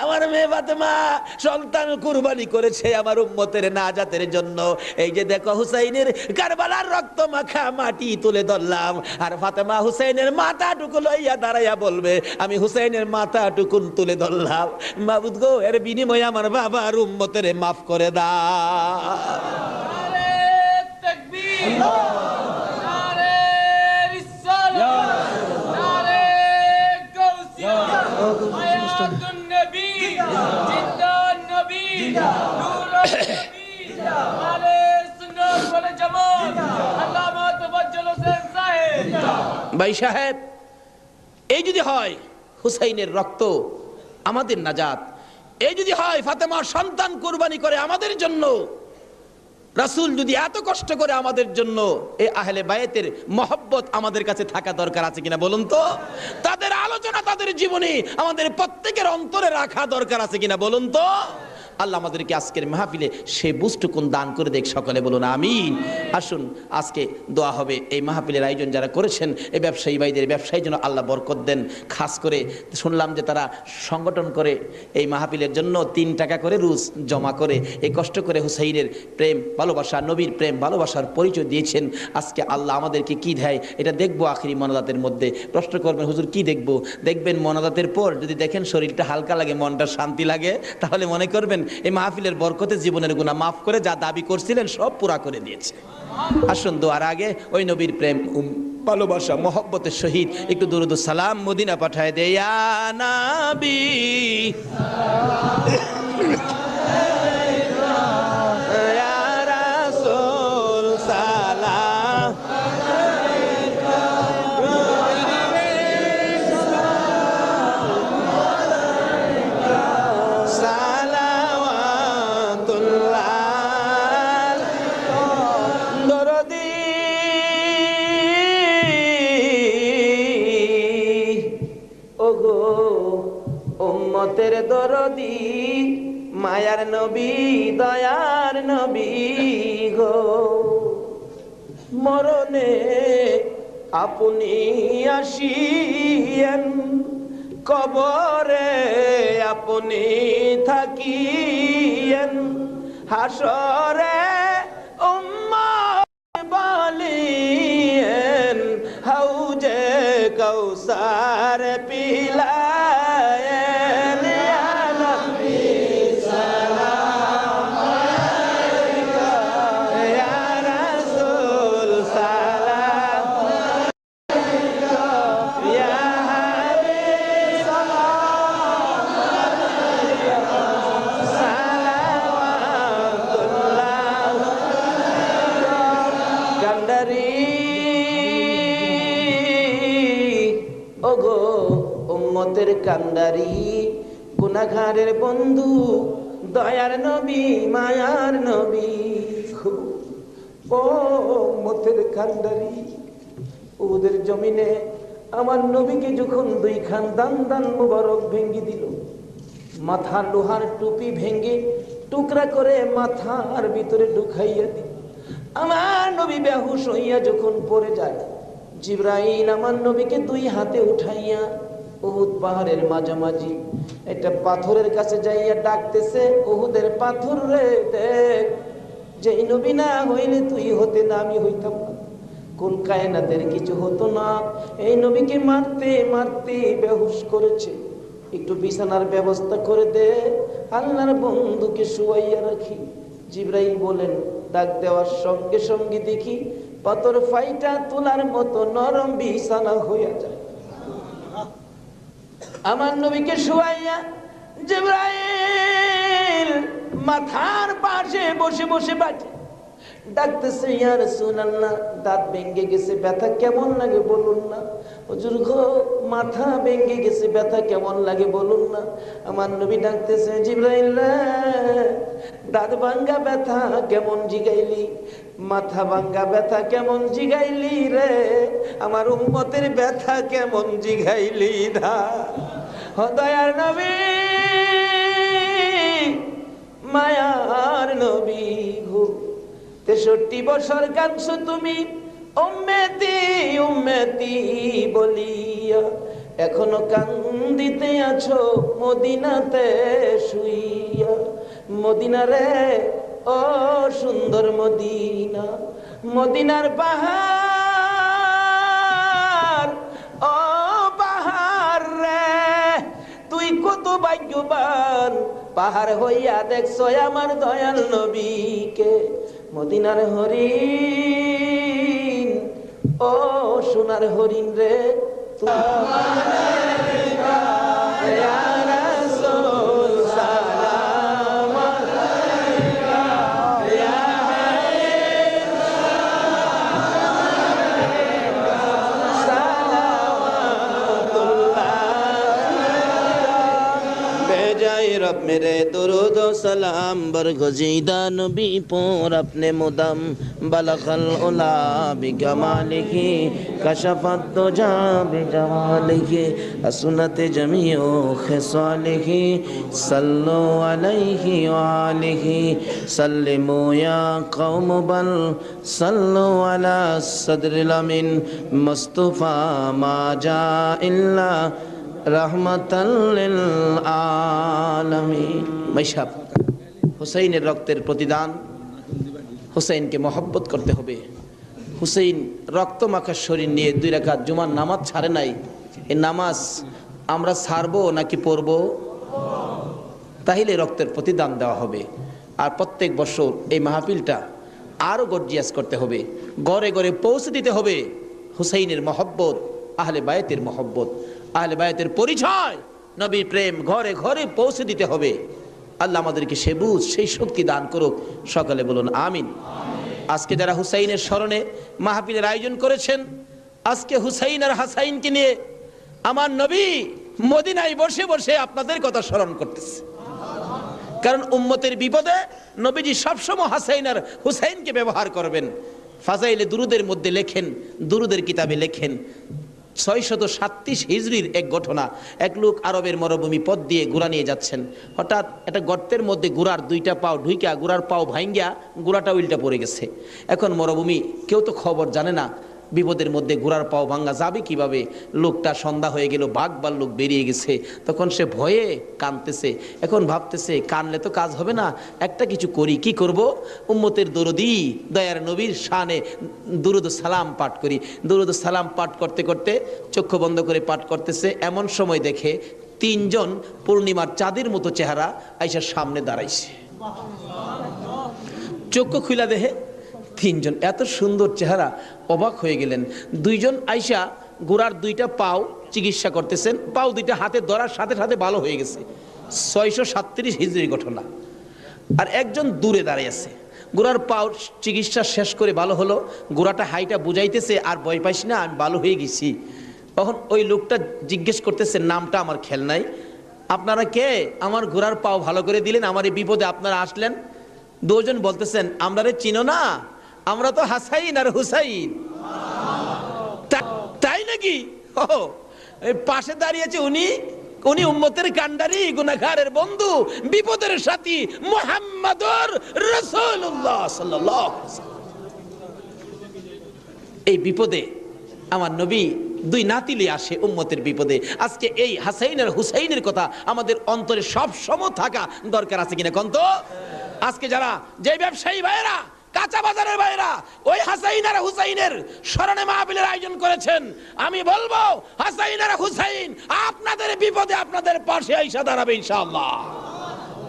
আমার মেয়ে ফাতেমা সন্তান কুরবানি করেছে আমার উম্মতের নাজাতের জন্য। এই যে দেখো হুসাইনের কারবালার রক্ত মাখা মাটি তুলে ধরলাম। আর ফাতেমা হুসাইনের মাথাটুকু লইয়া দাঁড়াইয়া বলবে, আমি হুসাইনের মাথাটুকু তুলে ধরলাম। মাবুদ গো, এর বিনিময়ে আমার বাবার উম্মতের মাফ করে দাও। ভাই সাহেব, এই যদি হয় হুসাইনের রক্ত আমাদের নাজাত, এই যদি হয় ফাতেমার সন্তান কুরবানি করে আমাদের জন্য, রাসূল যদি এত কষ্ট করে আমাদের জন্য, এই আহলে বায়েতের মহব্বত আমাদের কাছে থাকা দরকার আছে কিনা বলুন তো? তাদের আলোচনা, তাদের জীবনী আমাদের প্রত্যেকের অন্তরে রাখা দরকার আছে কিনা বলুন তো? আল্লাহ আমাদেরকে আজকের মাহফিলে সেই বুঝটুকুন দান করে দেখ, সকলে বলুন আমিন। আসুন আজকে দোয়া হবে। এই মাহফিলের আয়োজন যারা করেছেন, এই ব্যবসায়ী ভাইদের ব্যবসায়ী যেন আল্লাহ বরকত দেন। খাস করে শুনলাম যে তারা সংগঠন করে এই মাহফিলের জন্য 3 টাকা করে রোজ জমা করে এই কষ্ট করে হুসাইনের প্রেম ভালোবাসা, নবীর প্রেম ভালোবাসার পরিচয় দিয়েছেন। আজকে আল্লাহ আমাদেরকে কি দেয় এটা দেখবো আখিরি মোনাজাতের মধ্যে। প্রশ্ন করবেন, হুজুর কি দেখবো? দেখবেন মোনাজাতের পর যদি দেখেন শরীরটা হালকা লাগে, মনটা শান্তি লাগে, তাহলে মনে করবেন এই মাহফিলের বরকতে জীবনের গুনাহ মাফ করে যা দাবি করছিলেন সব পুরা করে দিয়েছে। আসুন দোয়ার আগে ওই নবীর প্রেম ভালোবাসা মহব্বতের সহিত একটু দুরূদ ও সালাম মদিনা পাঠায় দে। ইয়া নবী ইয়া রাসূল সালাম উম্মতের দরদি মায়ার নবী দয়ার নবী গো, মরণে আপনি আসিয়েন, কবরে আপনি থাকিয়েন, হাসরে উম্মত বলিয়েন, হাউজে কৌসার পিলায়েন। ইয়া নবী সালাম আলাইকা, ইয়া রাসূল সালাম আলাইকা, ইয়া হাবিব সালাম আলাইকা, সালাওয়াতুল্লাহ কান্ডারি। ওগো উম্মতের কান্ডারি, গুনাহগারের বন্ধু, দয়ার নবী মায়ার নবী, ও উম্মতের কান্ডারি, ওদের জমিনে আমার নবীকে যখন 2 খান দান দান মুবারক ভেঙ্গি দিল, মাথার লোহার টুপি ভেঙে টুকরা করে মাথার ভিতরে ঢুকাইয়া দিল। আমার নবী বেহুশ হইয়া যখন পড়ে যায়, জিবরাইল আমার নবীকে দুই হাতে উঠাইয়া উহুদ পাহাড়ের মাঝামাঝি একটা পাথরের কাছে যাইয়া ডাকতেছে, উহুদের পাথর রে দেখ, যে নবী না হইলে তুই হতে না, আমি হইতাম না, কোন কায়নাতের কিছু হতো না, এই নবীকে মারতে মারতে বেহুশ করেছে, একটু বিছানার ব্যবস্থা করে দে, আল্লাহর বন্ধুকে শুয়াইয়া রাখি। জিবরাইল বলেন, ডাক দেওয়ার সঙ্গে সঙ্গে দেখি পাথর ফাইটা তোলার মতো নরম বিছানা হইয়া যায়। আমার নবীকে শুয়াইয়া জিবরাইল মাথার পাশে বসে বসে বাজে ডাকতেছে, ইয়া রাসূলুল্লাহ, দাঁত ভেঙে গেছে, ব্যথা কেমন লাগে বলুন না। হুজুর গো, মাথা ভেঙে গেছে, ব্যথা কেমন লাগে বলুন না। আমার নবী ডাকতেছে, জিবরাইল রে, দাঁত ভাঙ্গা ব্যথা কেমন জিগাইলি, মাথা ভাঙ্গা ব্যথা কেমন জিগাইলি রে, আমার উম্মতের ব্যথা কেমন জিগাইলি না। ও দয়ার নবী, মায়ার নবী গো, 63 বছর কাঁদছো তুমি উম্মতি উম্মতি বলিয়া, এখনো কান্দিতে আছো মদিনাতে শুইয়া। মদিনা রে, ও সুন্দর মদিনা, মদিনার পাহাড়, ও পাহাড় রে, তুই কত ভাগ্যবান, পাহাড় হইয়া দেখছো আমার দয়াল নবীকে। মদিনার হরিণ, ও সোনার হরিণ রে, रब मेरे दुरूद सलाम बरगुज़ीदा नबी पर अपने मुदम बलगल उला बिकमालिही कशफत दुजा बिजमालिही हसनत जमीउ खिसालिही सल्लु अलैहि वालिही सल्लिमु या कौम बल सल्लु अला सदरिल अमीन मुस्तफा मा जा इल्ला रहमतल लिल आलमीन। মাইশাব, হুসাইনের রক্তের প্রতিদান, হুসাইনকে মহব্বত করতে হবে। হুসাইন রক্ত মাখা শরীর নিয়ে 2 রাকাত জুমার নামাজ ছাড়ে নাই। এই নামাজ আমরা ছাড়বো নাকি পড়বো? তাহলে রক্তের প্রতিদান দেওয়া হবে। আর প্রত্যেক বছর এই মাহফিলটা আরো গর্জিয়াস করতে হবে, ঘরে ঘরে পৌঁছে দিতে হবে হুসাইনের মহব্বত, আহলে বায়তের মহব্বত, আহলে বায়তের পরিচয়, নবীর প্রেম ঘরে ঘরে পৌঁছে দিতে হবে। আল্লাহ আমাদেরকে সে বুঝ, সেই শক্তি দান করুক। সকালে বলুন আমিন। আজকে যারা হুসাইনের স্মরণে মাহফিলের আয়োজন করেছেন, আজকে হুসাইন আর হাসাইনকে নিয়ে আমার নবী মদিনায় বসে বসে আপনাদের কথা স্মরণ করতেছে। কারণ উম্মতের বিপদে নবীজি সবসময় হাসাইন আর হুসাইনকে ব্যবহার করবেন। ফাজাইলে দুরুদের মধ্যে লেখেন, দুরুদের কিতাবে লেখেন, 637 হিজরির এক ঘটনা। এক লোক আরবের মরুভূমি পথ দিয়ে ঘোড়া নিয়ে যাচ্ছেন, হঠাৎ একটা গর্তের মধ্যে ঘোড়ার 2টা পাও ঢুইকা ঘোড়ার পাও ভাঙ্গিয়া ঘোড়াটা উল্টা পড়ে গেছে। এখন মরুভূমি, কেউ তো খবর জানে না, বিপদের মধ্যে ঘোড়ার পাও ভাঙ্গা যাবে কিভাবে। লোকটা সন্ধ্যা হয়ে গেল, বাঘ ভাল্লুক বেরিয়ে গেছে, তখন সে ভয়ে কাঁদতেছে। এখন ভাবতেছে কানলে তো কাজ হবে না, একটা কিছু করি। কি করব? উম্মতের দরুদি দয়ার নবীর শানে দুরুদ সালাম পাঠ করি। দুরুদ সালাম পাঠ করতে করতে চক্ষু বন্ধ করে পাঠ করতেছে, এমন সময় দেখে 3 জন পূর্ণিমার চাঁদের মতো চেহারা আইসার সামনে দাঁড়াইছে। চক্ষু খুলা দেখে 3 জন এত সুন্দর চেহারা, অবাক হয়ে গেলেন। 2 জন আইসা ঘোড়ার 2টা পাও চিকিৎসা করতেছেন, পাও 2টা হাতে ধরার সাথে সাথে ভালো হয়ে গেছে। 637 হিজরির ঘটনা। আর একজন দূরে দাঁড়িয়ে আছে, ঘোড়ার পাও চিকিৎসা শেষ করে ভালো হলো, ঘোড়াটা হাইটা বুঝাইতেছে, আর ভয় পাইস না, আমি ভালো হয়ে গেছি। তখন ওই লোকটা জিজ্ঞেস করতেছে, নামটা আমার খেয়াল নাই, আপনারা কে? আমার ঘোড়ার পাও ভালো করে দিলেন, আমার এই বিপদে আপনারা আসলেন। 2 জন বলতেছেন, আমরা রে চিনো না, আমরা তো হাসাইন আর হুসাইন। তাই নাকি? ও পাশে দাঁড়িয়েছে উনি, উনি উম্মতের কান্ডারি, গুনাহগারের বন্ধু, বিপদের সাথী মুহাম্মাদুর রাসূলুল্লাহ সাল্লাল্লাহু আলাইহি ওয়াসাল্লাম। এই বিপদে আমার নবী দুই নাতিলে আসে উম্মতের বিপদে। আজকে এই হাসাইন আর হুসাইনের কথা আমাদের অন্তরে সব সময় থাকা দরকার আছে কিনা কোন তো? আজকে যারা যে ব্যবসায়ী ভাইরা, কাঁচা বাজারের ভাইরা ওই হাসাইন আর হুসাইনের স্মরণে মাহফিলের আয়োজন করেছেন, আমি বলবো হাসাইন আর হুসাইন আপনাদের বিপদে আপনাদের পাশে আইসা দাঁড়াবে ইনশাআল্লাহ।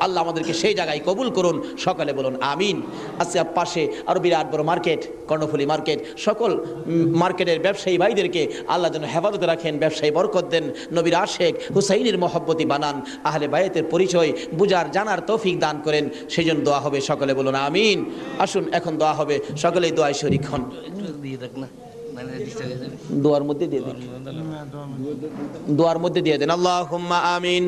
আল্লাহ আমাদেরকে সেই জায়গায় কবুল করুন, সকালে বলুন আমিন। আজকে পাশে আরো বিরাট বড় মার্কেট, কর্ণফুলী মার্কেট, সকল মার্কেটের ব্যবসায়ী ভাইদেরকে আল্লাহ যেন হেফাজতে রাখেন, ব্যবসায়ী বরকত দেন, নবীর আশেক হুসাইনের মহব্বতি বানান, আহলে বায়াতের পরিচয় বুঝার জানার তৌফিক দান করেন, সেই জন্য দোয়া হবে, সকলে বলুন আমিন। আসুন এখন দোয়া হবে, সকলেই দোয়ায় শরীক হন। দোয়ার মধ্যে দিয়ে দিন, দোয়ার মধ্যে দিয়ে দেন। আল্লাহুম্মা আমিন।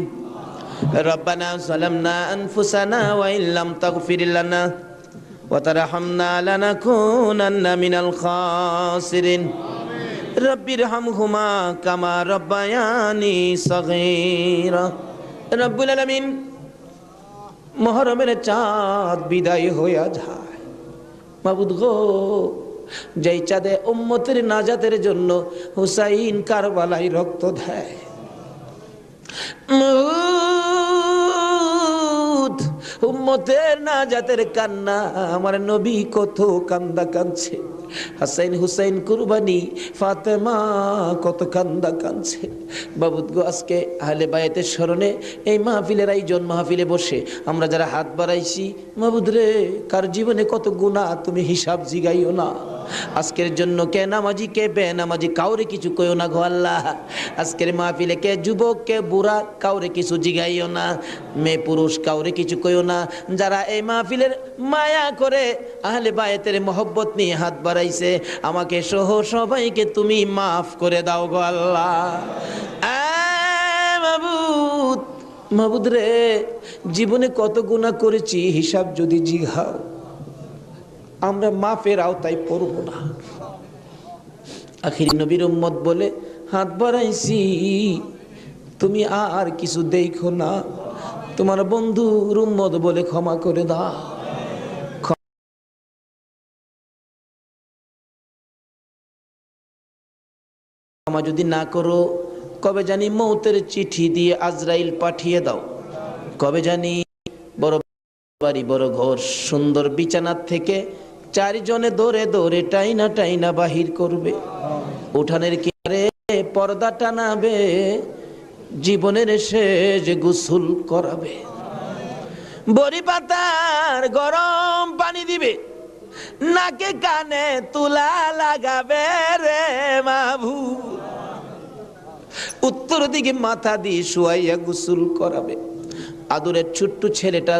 ربنا ظلمنا أنفسنا وإن لم تغفر لنا وترحمنا لنكونن من الخاسرين رب ارحمهما كما ربياني صغيرا رب العالمين। মুহররমের চাঁদ বিদায় হইয়া যায়, মাবুদ গো, যেই চাঁদে উম্মতের নাজাতের জন্য হুসাইন কারবালায় রক্ত দেয়, উম্মতের নাজাতের কান্না আমার নবী কত কান্দা কাঁদছে, হাসাইন হুসাইন কুরবানি ফাতেমা কত কান্দা কাঁদছে। বাবুদ গো, আজকে আহলে বায়াতের স্মরণে এই মাহফিলের আয়োজন, মাহফিলে বসে আমরা যারা হাত বাড়াইছি, মাবুদ রে, কার জীবনে কত গুনাহ তুমি হিসাব জিগাইও না। আজকের জন্য কে নামাজি কে বেনামাজি কাউরে কিছু কইও না গো আল্লাহ। আজকের মাহফিলে কে যুবক কে বুড়া কাউরে কিছু জিগাইও না, মেয়ে পুরুষ কাউরে কিছু কইও না। যারা এই মাহফিলের মায়া করে আহলে বায়াতের মহব্বত নিয়ে হাত বাড়াইছে, আমাকে সহ সবাইকে তুমি মাফ করে দাও গো আল্লাহ। মাবুদ, মাবুদ রে, জীবনে কত গুনাহ করেছি হিসাব যদি জিগাও, আমরা মাফের আওতায় পড়ব না। আখির নবীর উম্মত বলে হাত বাড়াইছি, তুমি আর কিছু দেখো না, তোমার বন্ধুর উম্মত বলে ক্ষমা করে দাও। ক্ষমা যদি না করো, কবে জানি মৌতের চিঠি দিয়ে আজরাইল পাঠিয়ে দাও, কবে জানি বড় বাড়ি বড় ঘর সুন্দর বিছানার থেকে চারজনে দৌড়ে দৌড়ে টাইনা টাইনা বাহির করবে, উঠানের কিনারে পর্দা টানাবে, জীবনের শেষ গোসল করাবে, বড়ি পাতার গরম পানি দিবে, নাকে কানে তুলা লাগাবে রে মাবু, উত্তর দিকে মাথা দিয়ে শুয়াইয়া গোসল করাবে। আদরের ছোট্ট ছেলেটা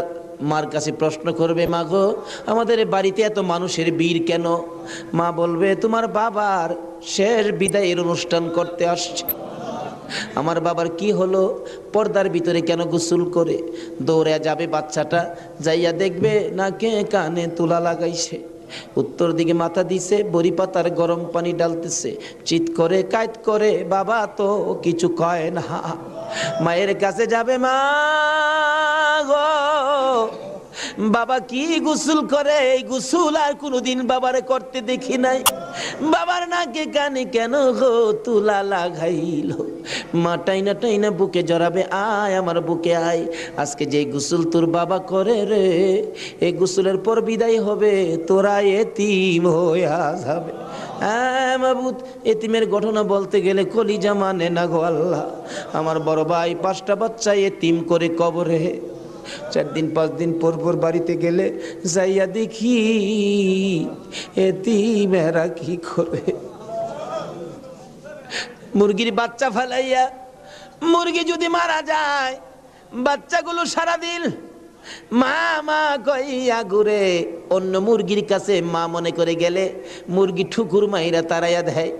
মার কাছে প্রশ্ন করবে, মা গো, আমাদের বাড়িতে এত মানুষের ভিড় কেন? মা বলবে, তোমার বাবার শেষ বিদায়ের অনুষ্ঠান করতে আসছে। আমার বাবার কি হলো? পর্দার ভিতরে কেন গোসল করে? দৌড়ে যাবে বাচ্চাটা, যাইয়া দেখবে নাকে কানে তুলা লাগাইছে, উত্তর দিকে মাথা দিছে, বড়ি পাতার গরম পানি ডালতেছে, চিৎ করে কাইত করে, বাবা তো কিছু কয় না। মায়ের কাছে যাবে, মা গো, বাবা কি গোসল করে? এই গোসল আর কোনোদিন বাবারে করতে দেখি নাই, বাবার নাকে কানে কেন গো তুলা লাগাইল? মা টাইনা টাইনা বুকে জড়াবে, আয় আমার বুকে আয়, আজকে যে গোসল তোর বাবা করে রে, এই গোসলের পর বিদায় হবে, তোরা এতিম হইয়া যাবে। হ্যাঁ মাবুদ, এতিমের ঘটনা বলতে গেলে কলিজা মানে না গো আল্লাহ। আমার বড় ভাই 5টা বাচ্চা এতিম করে কবরে, 4 দিন 5 দিন পর পর বাড়িতে গেলে যাইয়া দেখি এতিমেরা কি করে। মুরগির বাচ্চা ফেলাইয়া, মুরগি যদি মারা যায়, বাচ্চাগুলো সারাদিন মা মা কইয়া ঘুরে, অন্য মুরগির কাছে মা মনে করে গেলে মুরগি ঠুকুর মাইরা তারাইয়া দেয়।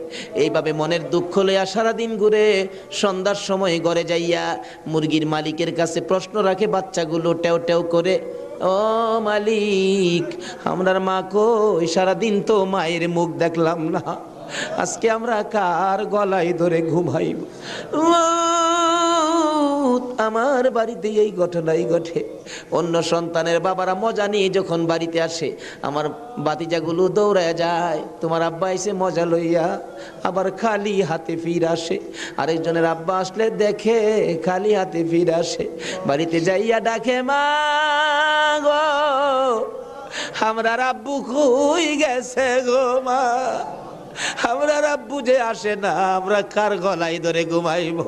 এইভাবে মনের দুঃখ লইয়া সারাদিন ঘুরে, সন্ধ্যার সময় ঘরে যাইয়া মুরগির মালিকের কাছে প্রশ্ন রাখে বাচ্চাগুলো টেও টেও করে, ও মালিক, আমরার মা কই? সারাদিন তো মায়ের মুখ দেখলাম না, আজকে আমরা কার গলায় ধরে ঘুমাইব? মাবুদ আমার বাড়িতে এই ঘটনাই ঘটে। অন্য সন্তানের বাবারা মজা নিয়ে যখন বাড়িতে আসে, আমার বাতিজাগুলো দৌড়ায় যায়, তোমার আব্বা এসে মজা লইয়া, আবার খালি হাতে ফিরে আসে। আরেকজনের আব্বা আসলে দেখে খালি হাতে ফিরে আসে, বাড়িতে যাইয়া ডাকে, মা গো আমরা আব্বু কই গেছে গো মা, আমরা আব্বু যে আসে না, আমরা কার গলায় ধরে ঘুমাইব।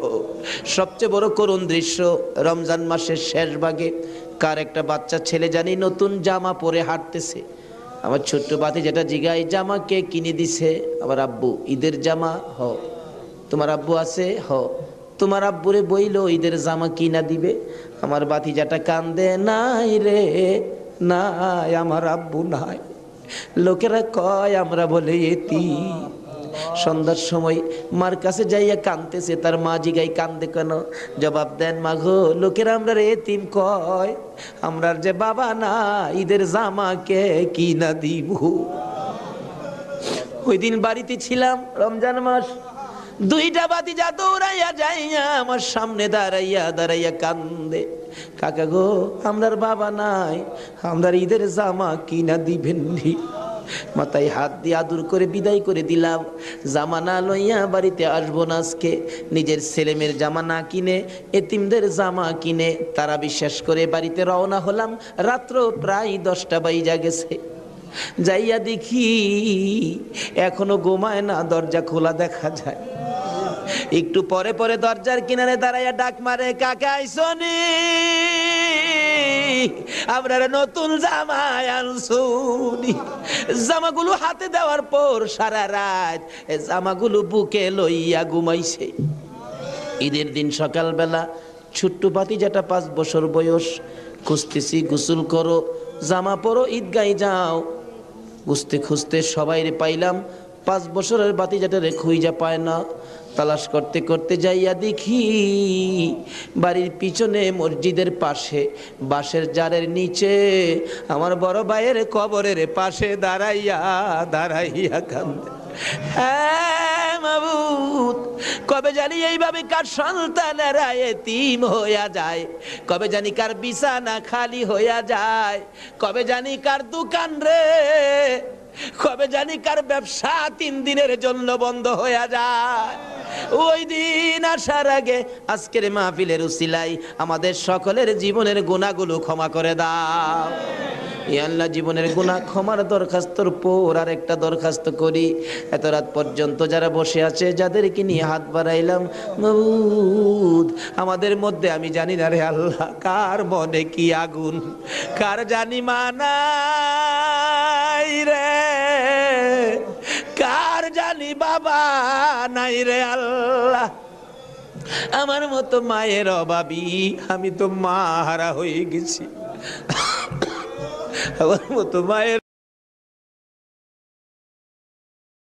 সবচেয়ে বড় করুণ দৃশ্য, রমজান মাসের শেষ ভাগে কার একটা বাচ্চা ছেলে জানি নতুন জামা পরে হাঁটতেছে। আমার ছোট্ট বাতি যেটা জিগাই, জামা কে কিনে দিছে? আমার আব্বু। ঈদের জামা? হ। তোমার আব্বু আছে? হ। তোমার আব্বুরে বইলো ঈদের জামা কিনা দিবে। আমার বাতিজাটা কান্দে, নাই রে নাই, আমার আব্বু নাই। লোকেরা কয় আমরা বলে এতিম। সন্ধ্যার সময় মার কাছে যাইয়া কাঁদতেছে, তার মা জিগাই কান্দে কেন? জবাব দেন, মা গো লোকেরা আমরা এতিম কয়, আমরার যে বাবা না, ঈদের জামা কে কিনা দিব। ওই দিন বাড়িতে ছিলাম, রমজান মাস, দুইটা বাতিজা দৌড়াইয়া যাইয়া আমার সামনে দাঁড়াইয়া দাঁড়াইয়া কান্দে, কাকা গো আমরার বাবা নাই, আমরার ঈদের জামা কিনা দিবেন নি? মাথায় হাত দিয়ে আদর করে বিদায় করে দিলাম। জামা না লইয়া বাড়িতে আসবো না আজকে। নিজের ছেলেমেয়ের জামা না কিনে এতিমদের জামা কিনে তারা বিশ্বাস করে বাড়িতে রওনা হলাম। রাত্র প্রায় 10টা বাইজা গেছে। যাইয়া দেখি এখনো ঘুমায় না, দরজা খোলা দেখা যায়। একটু পরে পরে দরজার কিনারে দাঁড়াইয়া ডাক মারে, কাকা আইসনি, আপনারা নতুন জামা আনছুনি। জামাগুলো হাতে দেওয়ার পর সারা রাত জামাগুলো বুকে লইয়া ঘুমাইছে। ঈদের দিন সকালবেলা ছোট্ট ভাতিজাটা 5 বছর বয়স, খুঁজতেছি, গোসল করো, জামা পরো, ঈদগায় যাও। খুঁজতে খুঁজতে সবাইরে পাইলাম, 5 বছরের ভাতিজাটারে খুঁজা পায় না। তালাশ করতে করতে যাইয়া দেখি বাড়ির পিছনে মসজিদের পাশে বাঁশের জারের নিচে আমার বড় ভাইয়ের কবরের পাশে দাঁড়াইয়া দাঁড়াইয়া কান্দে। হ্যাঁ মাবুদ, কবে জানি এইভাবে কার সন্তানেরা এতিম হইয়া যায়, কবে জানি কার বিছানা খালি হইয়া যায়, কবে জানি কার দোকান রে, কবে জানি কার ব্যবসা 3 দিনের জন্য বন্ধ হইয়া যায়। ওই দিন আসার আগে আজকের মাহফিলের উসিলায় আমাদের সকলের জীবনের গুনাহগুলো ক্ষমা করে দাও। ইয়া আল্লাহ, জীবনের গুনাহ ক্ষমার দরখাস্তর পর আর একটা দরখাস্ত করি। এত রাত পর্যন্ত যারা বসে আছে, যাদেরকে নিয়ে হাত বাড়াইলাম, মাবুদ আমাদের মধ্যে আমি জানি না রে আল্লাহ, কার মনে কি আগুন, কার জানি মানাই রে, কার জানি বাবা নাই রে আল্লাহ। আমার মতো মায়ের অভাবী, আমি তো মা হারা হয়ে গেছি। আমার মতো মায়ের